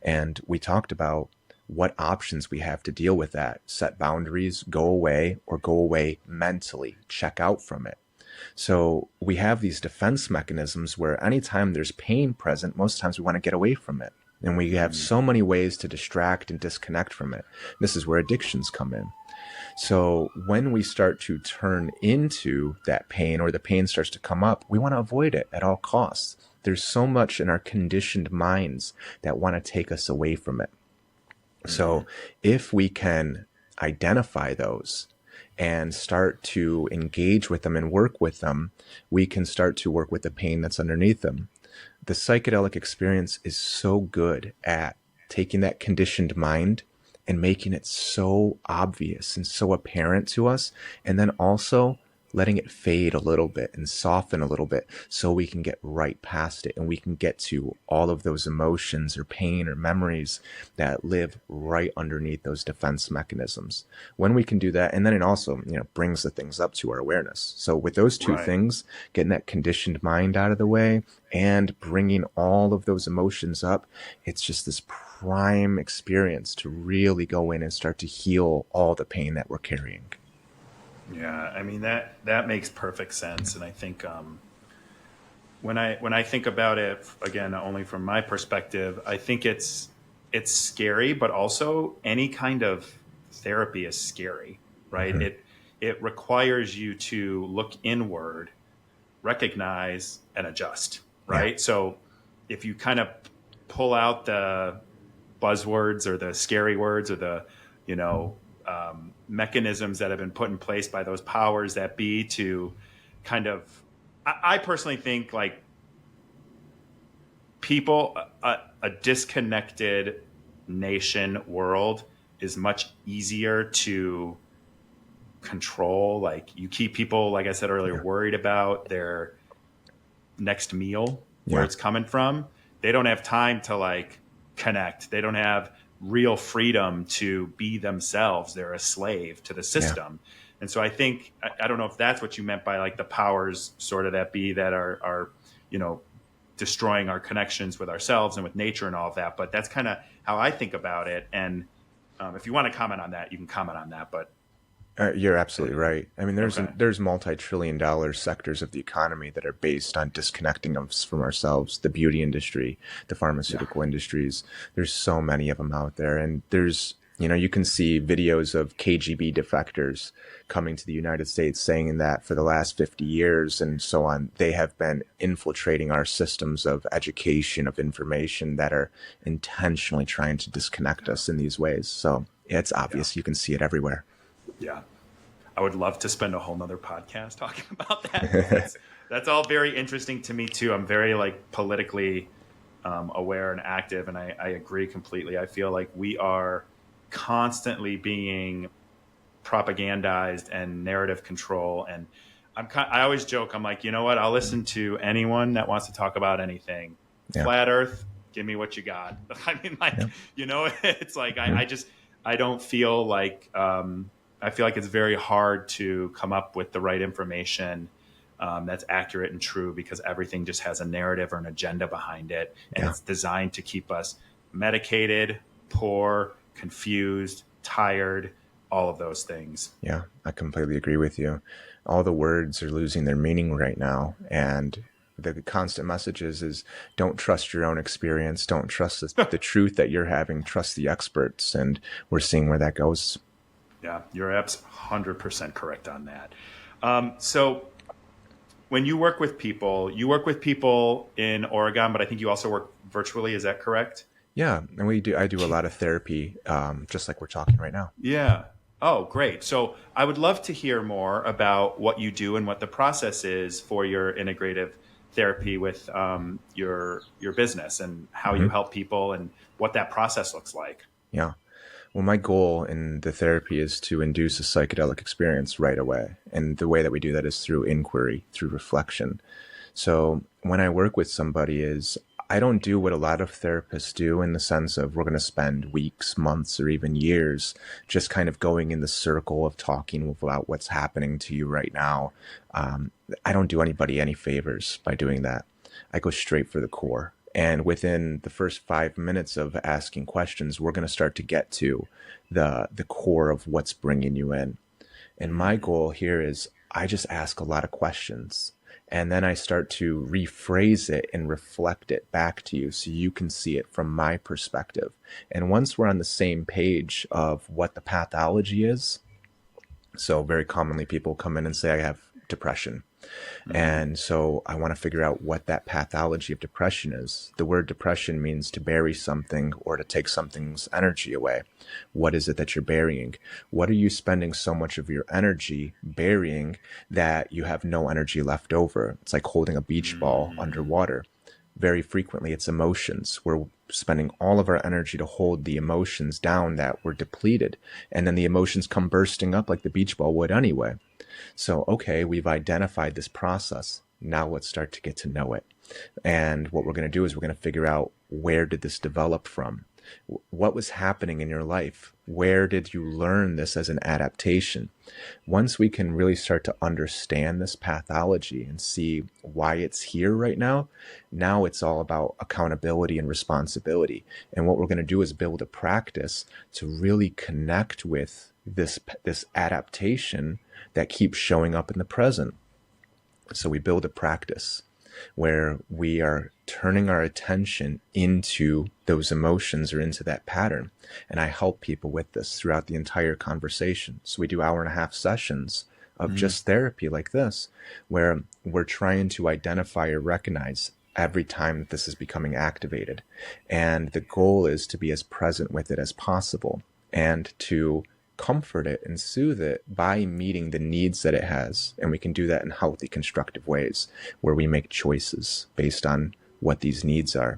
And we talked about what options we have to deal with that. Set boundaries, go away, or go away mentally, check out from it. So we have these defense mechanisms where anytime there's pain present, most times we want to get away from it. And we have so many ways to distract and disconnect from it. This is where addictions come in. So when we start to turn into that pain, or the pain starts to come up, we want to avoid it at all costs. There's so much in our conditioned minds that want to take us away from it. So if we can identify those and start to engage with them and work with them, we can start to work with the pain that's underneath them. The psychedelic experience is so good at taking that conditioned mind and making it so obvious and so apparent to us, and then also letting it fade a little bit and soften a little bit so we can get right past it and we can get to all of those emotions or pain or memories that live right underneath those defense mechanisms. When we can do that, and then it also, brings the things up to our awareness. So with those two things, getting that conditioned mind out of the way and bringing all of those emotions up, it's just this prime experience to really go in and start to heal all the pain that we're carrying. Yeah, I mean that makes perfect sense, and I think when I think about it again, only from my perspective, I think it's scary, but also any kind of therapy is scary, right? Mm-hmm. It requires you to look inward, recognize, and adjust, right? Yeah. So if you kind of pull out the buzzwords or the scary words or the mechanisms that have been put in place by those powers that be to kind of, I personally think like people, a disconnected nation world is much easier to control. Like you keep people, like I said earlier, worried about their next meal, where it's coming from. They don't have time to like connect. They don't have real freedom to be themselves. They're a slave to the system. And so I think, I don't know if that's what you meant by like the powers sort of that be that are destroying our connections with ourselves and with nature and all of that. But that's kind of how I think about it. And if you want to comment on that, you can comment on that. But You're absolutely right. I mean, there's multi-trillion-dollar sectors of the economy that are based on disconnecting us from ourselves. The beauty industry, the pharmaceutical industries. There's so many of them out there, and there's you can see videos of KGB defectors coming to the United States saying that for the last 50 years and so on, they have been infiltrating our systems of education, of information that are intentionally trying to disconnect us in these ways. So it's obvious. You can see it everywhere. Yeah. I would love to spend a whole nother podcast talking about that. That's all very interesting to me too. I'm very like politically aware and active, and I agree completely. I feel like we are constantly being propagandized and narrative control. And I always joke, I'm like, you know what? I'll listen to anyone that wants to talk about anything. Yeah. Flat Earth, give me what you got. I mean, like, it's like, I don't feel like, I feel like it's very hard to come up with the right information that's accurate and true, because everything just has a narrative or an agenda behind it. And it's designed to keep us medicated, poor, confused, tired, all of those things. Yeah, I completely agree with you. All the words are losing their meaning right now. And the constant messages is don't trust your own experience. Don't trust the truth that you're having. Trust the experts. And we're seeing where that goes. Yeah, you're 100% correct on that. So when you work with people in Oregon, but I think you also work virtually. Is that correct? Yeah, and I do a lot of therapy, just like we're talking right now. Yeah. Oh, great. So I would love to hear more about what you do and what the process is for your integrative therapy with your business, and how you help people and what that process looks like. Yeah. Well, my goal in the therapy is to induce a psychedelic experience right away. And the way that we do that is through inquiry, through reflection. So when I work with somebody is I don't do what a lot of therapists do in the sense of we're going to spend weeks, months, or even years just kind of going in the circle of talking about what's happening to you right now. I don't do anybody any favors by doing that. I go straight for the core. And within the first 5 minutes of asking questions, we're going to start to get to the core of what's bringing you in. And my goal here is I just ask a lot of questions. And then I start to rephrase it and reflect it back to you so you can see it from my perspective. And once we're on the same page of what the pathology is, so very commonly people come in and say, I have depression. And so I want to figure out what that pathology of depression is. The word depression means to bury something or to take something's energy away. What is it that you're burying? What are you spending so much of your energy burying that you have no energy left over? It's like holding a beach ball underwater. Very frequently, it's emotions. We're spending all of our energy to hold the emotions down that were depleted. And then the emotions come bursting up like the beach ball would anyway. So, okay, we've identified this process. Now let's start to get to know it. And what we're going to do is we're going to figure out, where did this develop from? What was happening in your life? Where did you learn this as an adaptation? Once we can really start to understand this pathology and see why it's here right now, now it's all about accountability and responsibility. And what we're going to do is build a practice to really connect with this adaptation that keeps showing up in the present. So we build a practice where we are turning our attention into those emotions or into that pattern. And I help people with this throughout the entire conversation. So we do 1.5 hour sessions of just therapy like this, where we're trying to identify or recognize every time that this is becoming activated. And the goal is to be as present with it as possible and to comfort it and soothe it by meeting the needs that it has. And we can do that in healthy, constructive ways where we make choices based on what these needs are.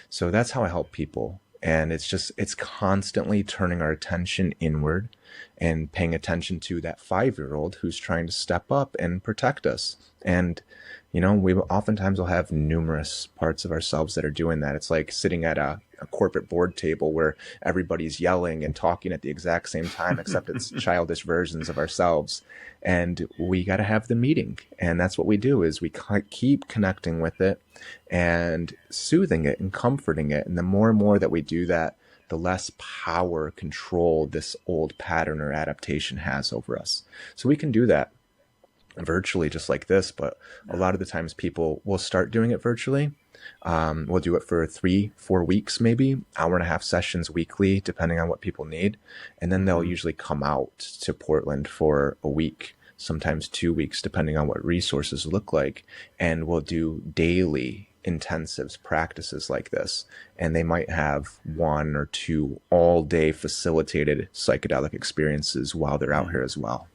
So that's how I help people. And it's constantly turning our attention inward and paying attention to that 5-year-old who's trying to step up and protect us. And, we oftentimes will have numerous parts of ourselves that are doing that. It's like sitting at a corporate board table where everybody's yelling and talking at the exact same time, except it's childish versions of ourselves. And we got to have the meeting. And that's what we do, is we keep connecting with it and soothing it and comforting it. And the more and more that we do that, the less power, control this old pattern or adaptation has over us. So we can do that virtually just like this, but a lot of the times people will start doing it virtually. We'll do it for 3-4 weeks, maybe 1.5 hour sessions weekly, depending on what people need. And then they'll usually come out to Portland for a week, sometimes 2 weeks, depending on what resources look like. And we'll do daily intensives practices like this. And they might have 1 or 2 all day facilitated psychedelic experiences while they're out here as well.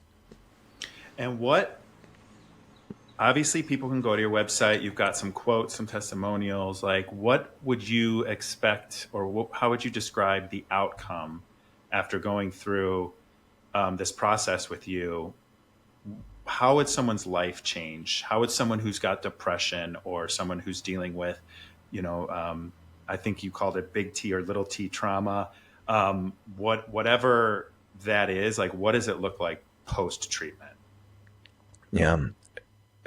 And obviously people can go to your website. You've got some quotes, some testimonials. Like, what would you expect, or how would you describe the outcome after going through this process with you? How would someone's life change? How would someone who's got depression or someone who's dealing with, I think you called it big T or little T trauma, whatever that is, like, what does it look like post-treatment? Yeah.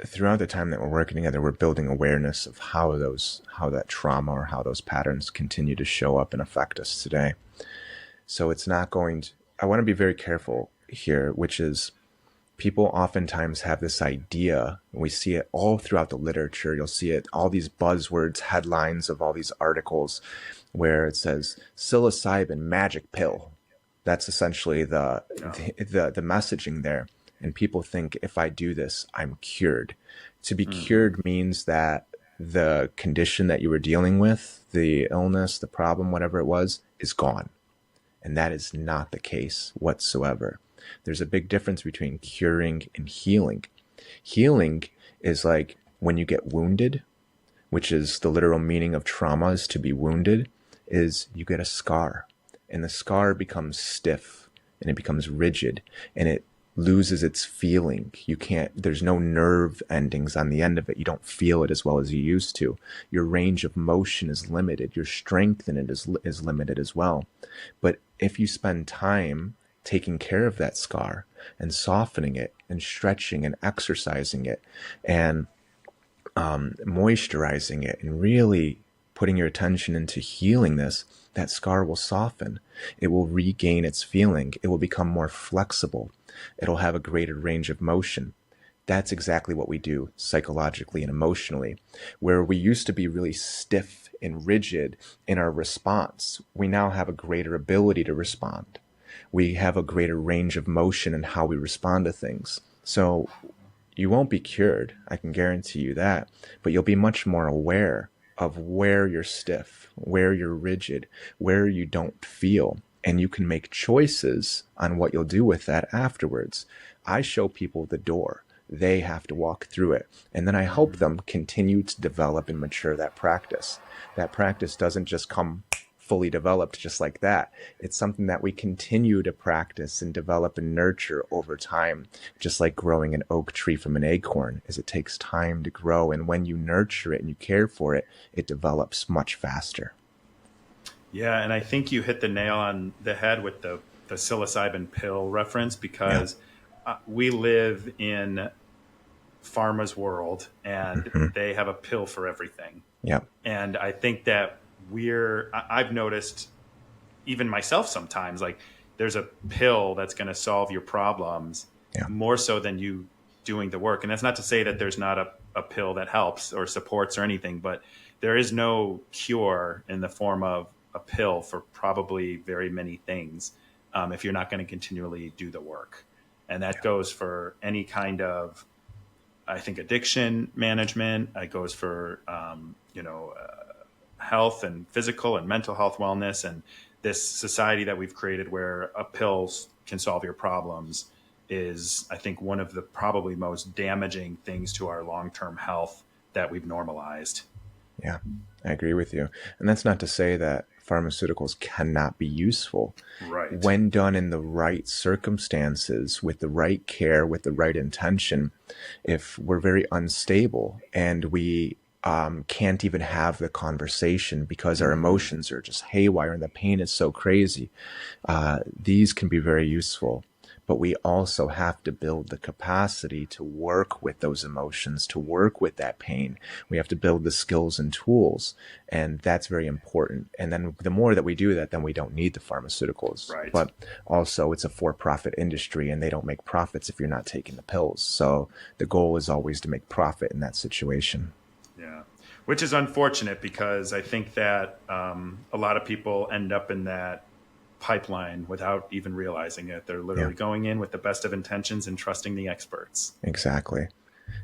Throughout the time that we're working together, we're building awareness of how that trauma or how those patterns continue to show up and affect us today. So it's not I want to be very careful here, which is people oftentimes have this idea, and we see it all throughout the literature. You'll see it, all these buzzwords, headlines of all these articles where it says psilocybin magic pill. That's essentially the messaging there. And people think, if I do this, I'm cured. To be cured means that the condition that you were dealing with, the illness, the problem, whatever it was, is gone. And that is not the case whatsoever. There's a big difference between curing and healing. Healing is like when you get wounded, which is the literal meaning of trauma, is to be wounded, is you get a scar. and the scar becomes stiff and it becomes rigid and it loses its feeling. You can't, there's no nerve endings on the end of it. You don't feel it as well as you used to. Your range of motion is limited. Your strength in it is limited as well. But if you spend time taking care of that scar and softening it and stretching and exercising it and moisturizing it and really putting your attention into healing this, that scar will soften. It will regain its feeling. It will become more flexible. It'll have a greater range of motion. That's exactly what we do psychologically and emotionally. Where we used to be really stiff and rigid in our response, we now have a greater ability to respond. We have a greater range of motion in how we respond to things. So you won't be cured, I can guarantee you that, but you'll be much more aware of where you're stiff, where you're rigid, where you don't feel, and you can make choices on what you'll do with that afterwards. I show people the door. They have to walk through it. And then I help them continue to develop and mature that practice. That practice doesn't just come fully developed just like that. It's something that we continue to practice and develop and nurture over time, just like growing an oak tree from an acorn, as it takes time to grow. And when you nurture it and you care for it, it develops much faster. Yeah, and I think you hit the nail on the head with the psilocybin pill reference, because we live in pharma's world and they have a pill for everything. Yeah. And I think that I've noticed even myself sometimes, like there's a pill that's going to solve your problems more so than you doing the work. And that's not to say that there's not a pill that helps or supports or anything, but there is no cure in the form of a pill for probably very many things if you're not going to continually do the work. And that goes for any kind of, I think, addiction management. It goes for, health and physical and mental health wellness, and this society that we've created where a pill can solve your problems is, I think, one of the probably most damaging things to our long-term health that we've normalized. Yeah, I agree with you. And that's not to say that pharmaceuticals cannot be useful. Right. When done in the right circumstances, with the right care, with the right intention, if we're very unstable and we can't even have the conversation because our emotions are just haywire and the pain is so crazy, these can be very useful. But we also have to build the capacity to work with those emotions, to work with that pain. We have to build the skills and tools, and that's very important. And then the more that we do that, then we don't need the pharmaceuticals. Right. But also it's a for-profit industry, and they don't make profits if you're not taking the pills. So the goal is always to make profit in that situation. Yeah, which is unfortunate, because I think that a lot of people end up in that pipeline without even realizing it. They're literally going in with the best of intentions and trusting the experts. Exactly.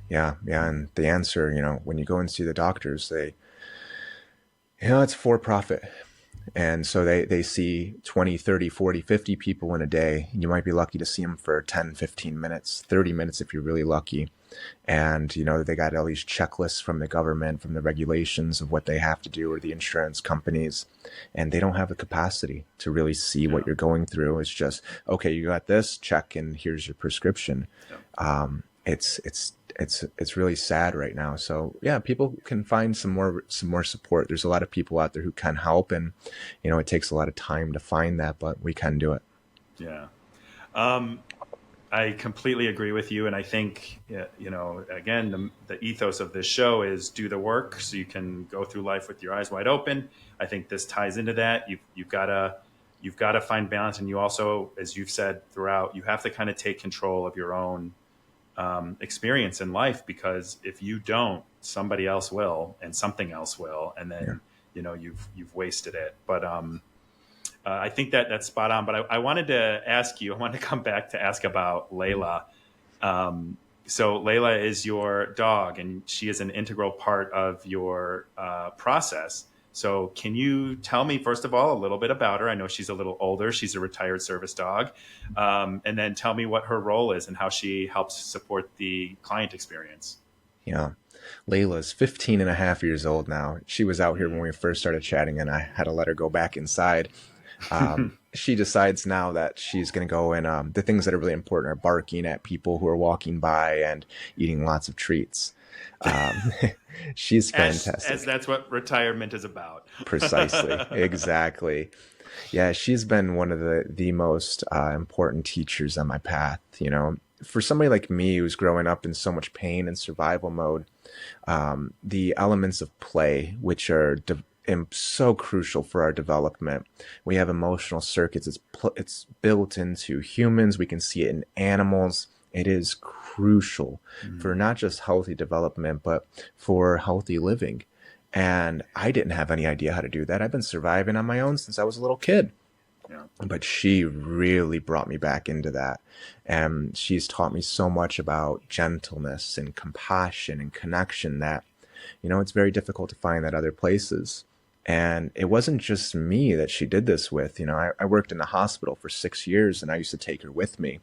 Yeah. And the answer, when you go and see the doctors, it's for profit. And so they see 20, 30, 40, 50 people in a day. You might be lucky to see them for 10, 15 minutes, 30 minutes if you're really lucky. And, they got all these checklists from the government, from the regulations of what they have to do, or the insurance companies. And they don't have the capacity to really see what you're going through. It's just, okay, you got this, check, and here's your prescription. Yeah. It's really sad right now. So yeah, people can find some more support. There's a lot of people out there who can help, and it takes a lot of time to find that, but we can do it. Yeah. I completely agree with you. And I think, again, the ethos of this show is do the work so you can go through life with your eyes wide open. I think this ties into that. You've got to find balance. And you also, as you've said throughout, you have to kind of take control of your own experience in life, because if you don't, somebody else will, and something else will. And then, you've wasted it. But, I think that's spot on, but I wanted to come back to ask about Layla. So Layla is your dog, and she is an integral part of your process. So can you tell me, first of all, a little bit about her? I know she's a little older. She's a retired service dog. And then tell me what her role is and how she helps support the client experience. Yeah. Layla's 15 and a half years old now. She was out here when we first started chatting, and I had to let her go back inside. She decides now that she's going to go and the things that are really important are barking at people who are walking by and eating lots of treats. Um, she's As fantastic. that's what retirement is about. Precisely. Exactly. Yeah, she's been one of the most important teachers on my path. You know, for somebody like me who's growing up in so much pain and survival mode, the elements of play, which are so crucial for our development. We have emotional circuits. It's built into humans. We can see it in animals. It is crucial for not just healthy development, but for healthy living. And I didn't have any idea how to do that. I've been surviving on my own since I was a little kid. Yeah. But she really brought me back into that. And she's taught me so much about gentleness and compassion and connection that, you know, it's very difficult to find that other places. And it wasn't just me that she did this with. You know, I worked in the hospital for 6 years and I used to take her with me.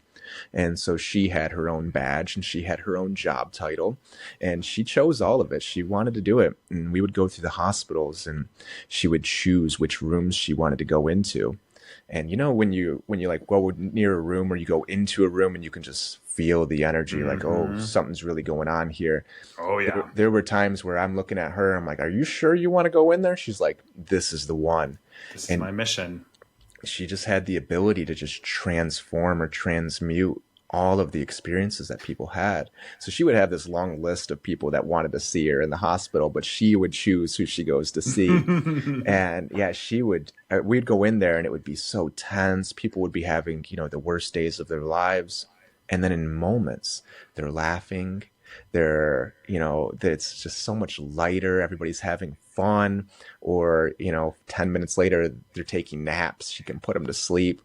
And so she had her own badge and she had her own job title and she chose all of it. She wanted to do it. And we would go through the hospitals and she would choose which rooms she wanted to go into. And you know, when you like go near a room or you go into a room and you can just feel the energy, like, oh, something's really going on here. Oh yeah. There were times where I'm looking at her, I'm like, are you sure you want to go in there? She's like, this is the one. This is And my mission. she just had the ability to just transform or transmute all of the experiences that people had. So she would have this long list of people that wanted to see her in the hospital, but she would choose who she goes to see. And yeah, we'd go in there and it would be so tense. People would be having, you know, the worst days of their lives. And then in moments, they're laughing. You know, it's just so much lighter. Everybody's having fun. Or, you know, 10 minutes later, they're taking naps. She can put them to sleep.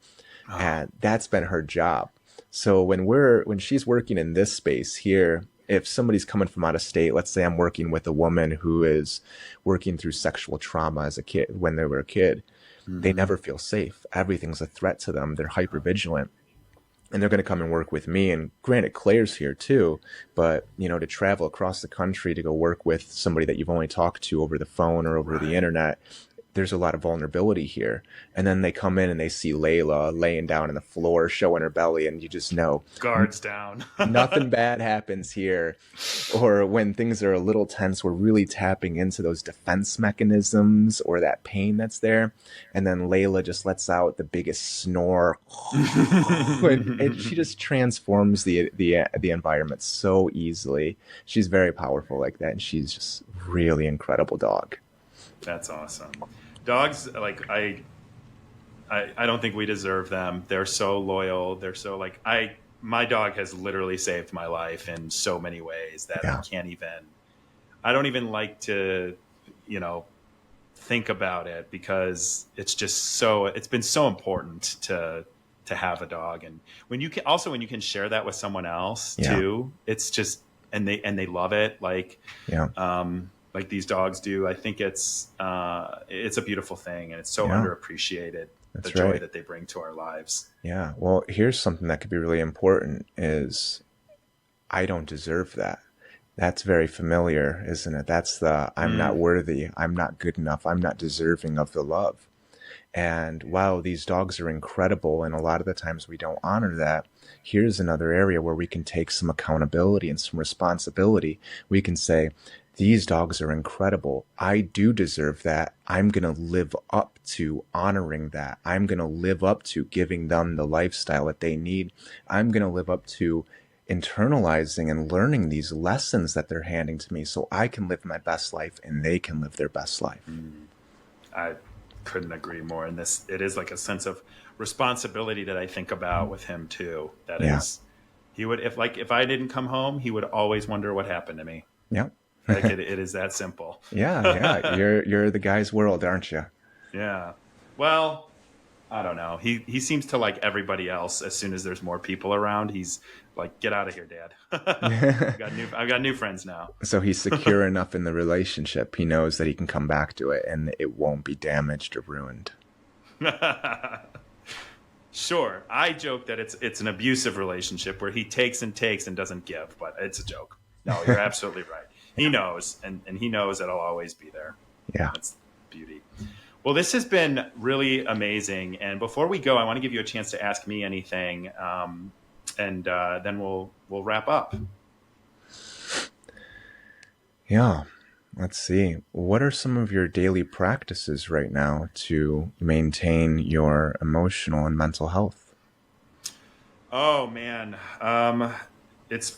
And that's been her job. So when she's working in this space here, if somebody's coming from out of state, let's say I'm working with a woman who is working through sexual trauma as a kid, when they were a kid, they never feel safe. Everything's a threat to them. They're hyper vigilant. And they're going to come and work with me. And granted, Claire's here too, but you know, to travel across the country to go work with somebody that you've only talked to over the phone or over the internet, there's a lot of vulnerability here. And then they come in and they see Layla laying down on the floor, showing her belly, and you just know Guards down. nothing bad happens here. Or when things are a little tense, we're really tapping into those defense mechanisms or that pain that's there. And then Layla just lets out the biggest snore. And she just transforms the environment so easily. She's very powerful like that. And she's just really incredible dog. That's awesome. Dogs, like I don't think we deserve them. They're so loyal. They're so like my dog has literally saved my life in so many ways that Yeah. I don't even like to, you know, think about it because it's been so important to have a dog. And when you can share that with someone else too, it's just, and they love it. Like these dogs do. I think it's a beautiful thing, and it's so underappreciated. That's the joy right. that they bring to our lives. Yeah. Well, here's something that could be really important is I don't deserve that. That's very familiar, isn't it? That's I'm not worthy. I'm not good enough. I'm not deserving of the love. And while these dogs are incredible, and a lot of the times we don't honor that, here's another area where we can take some accountability and some responsibility. We can say, these dogs are incredible. I do deserve that. I'm going to live up to honoring that. I'm going to live up to giving them the lifestyle that they need. I'm going to live up to internalizing and learning these lessons that they're handing to me so I can live my best life and they can live their best life. I couldn't agree more. And it is like a sense of responsibility that I think about with him too. That is, he would, if I didn't come home, he would always wonder what happened to me. Yeah. Like it is that simple. Yeah. You're the guy's world, aren't you? Yeah. Well, I don't know. He seems to like everybody else. As soon as there's more people around, he's like, "Get out of here, Dad." I've got new friends now. So he's secure enough in the relationship. He knows that he can come back to it and it won't be damaged or ruined. Sure. I joke that it's an abusive relationship where he takes and doesn't give, but it's a joke. No, you're absolutely right. He knows, and he knows that I'll always be there. Yeah. That's beauty. Well, this has been really amazing. And before we go, I want to give you a chance to ask me anything, and then we'll wrap up. Yeah. Let's see. What are some of your daily practices right now to maintain your emotional and mental health? Oh man, it's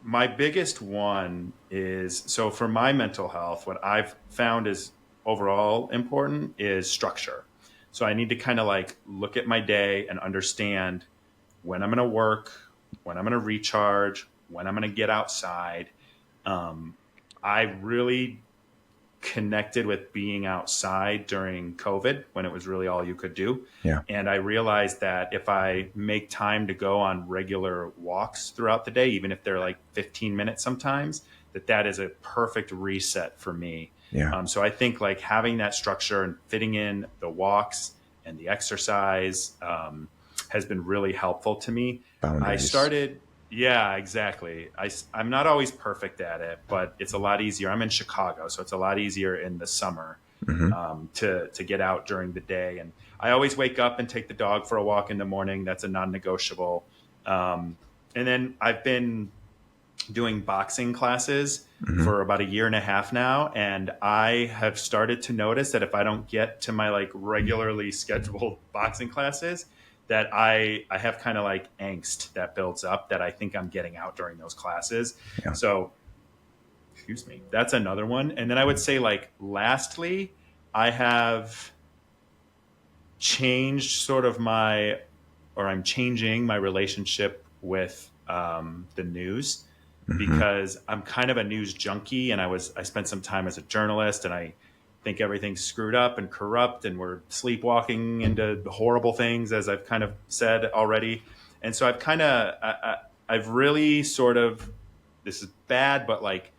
my biggest one is so for my mental health. What I've found is overall important is structure. So I need to kind of like look at my day and understand when I'm going to work, when I'm going to recharge, when I'm going to get outside. Um, I really connected with being outside during COVID when it was really all you could do. Yeah. And I realized that if I make time to go on regular walks throughout the day, even if they're like 15 minutes sometimes, that is a perfect reset for me. Yeah. So I think like having that structure and fitting in the walks and the exercise has been really helpful to me. I Boundaries. started, yeah, exactly. I'm not always perfect at it, but it's a lot easier. I'm in Chicago, so it's a lot easier in the summer Hmm. to get out during the day. And I always wake up and take the dog for a walk in the morning. That's a non-negotiable. And then I've been doing boxing classes Hmm. for about a year and a half now, and I have started to notice that if I don't get to my like regularly scheduled boxing classes, that I have kind of like angst that builds up that I think I'm getting out during those classes. Yeah. So excuse me, that's another one. And then I would say like lastly, I have changed sort of my, or I'm changing my relationship with the news Hmm. because I'm kind of a news junkie, and I spent some time as a journalist, and I think everything's screwed up and corrupt, and we're sleepwalking into horrible things, as I've kind of said already. And so I've really sort of, this is bad, but like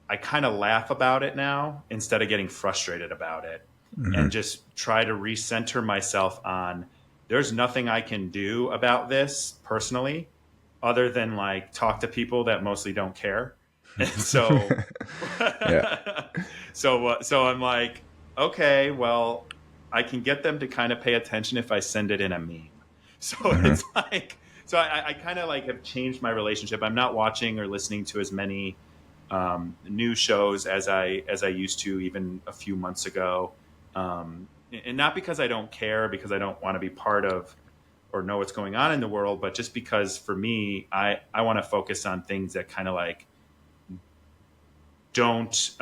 I kind of laugh about it now instead of getting frustrated about it, Hmm. and just try to recenter myself on there's nothing I can do about this personally other than like talk to people that mostly don't care. And so Yeah. so I'm like, okay, well, I can get them to kind of pay attention if I send it in a meme. So Hmm. it's like, so I kind of like have changed my relationship. I'm not watching or listening to as many news shows as I used to even a few months ago, and not because I don't care, because I don't want to be part of or know what's going on in the world, but just because for me, I want to focus on things that kind of like don't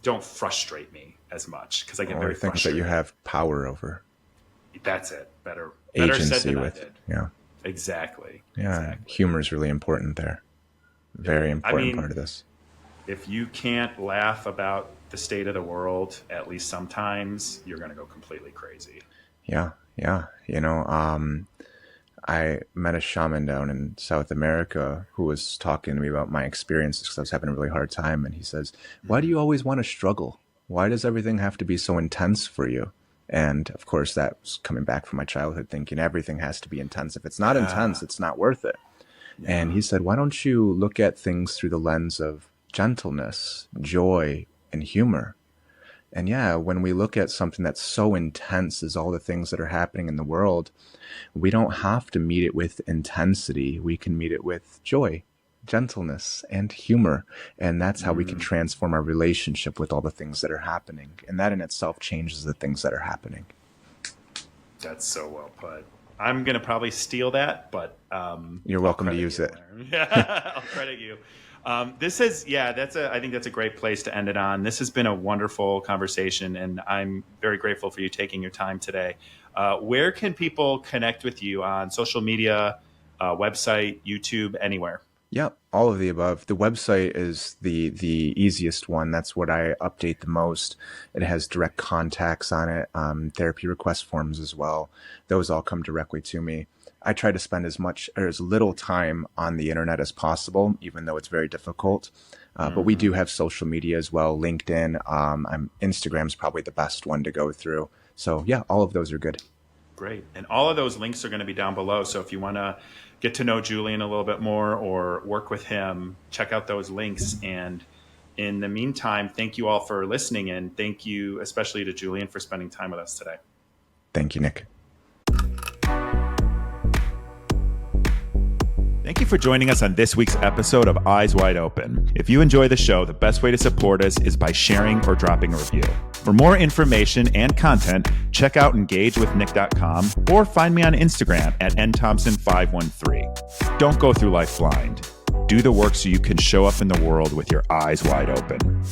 don't frustrate me as much because I get Or very things that you frustrated. have power over, That's it. Better said agency than I with. did. Yeah. Exactly. Yeah. Exactly. Humor is really important there. Very I important part mean, of this. if you can't laugh about the state of the world, at least sometimes, you're going to go completely crazy. Yeah. Yeah. I met a shaman down in South America who was talking to me about my experiences because I was having a really hard time. And he says, "Why do Mm-hmm. you always want to struggle? Why does everything have to be so intense for you?" And of course, that was coming back from my childhood thinking everything has to be intense. If it's not Yeah. intense, it's not worth it. And Yeah. he said, "Why don't you look at things through the lens of gentleness, joy, and humor?" And yeah, when we look at something that's so intense as all the things that are happening in the world, we don't have to meet it with intensity. We can meet it with joy, gentleness, and humor. And that's how we can Mm, transform our relationship with all the things that are happening. And that in itself changes the things that are happening. that's so well put. I'm going to probably steal that, but You're I'll welcome to credit use you. it. Yeah, I'll credit you. This is, yeah, I think that's a great place to end it on. This has been a wonderful conversation, and I'm very grateful for you taking your time today. Where can people connect with you on social media, website, YouTube, anywhere? Yep, all of the above. The website is the easiest one. That's what I update the most. It has direct contacts on it, therapy request forms as well. Those all come directly to me. I try to spend as much or as little time on the internet as possible, even though it's very difficult. But we Hmm. do have social media as well. LinkedIn, Instagram's probably the best one to go through. So yeah, all of those are good. Great. And all of those links are going to be down below. So if you want to get to know Julian a little bit more or work with him, check out those links. And In the meantime, thank you all for listening, and thank you especially to Julian for spending time with us today. Thank you, Nick. Thank you for joining us on this week's episode of Eyes Wide Open. If you enjoy the show, the best way to support us is by sharing or dropping a review. For more information and content, check out engagewithnick.com or find me on Instagram at nthompson513. Don't go through life blind. Do the work so you can show up in the world with your eyes wide open.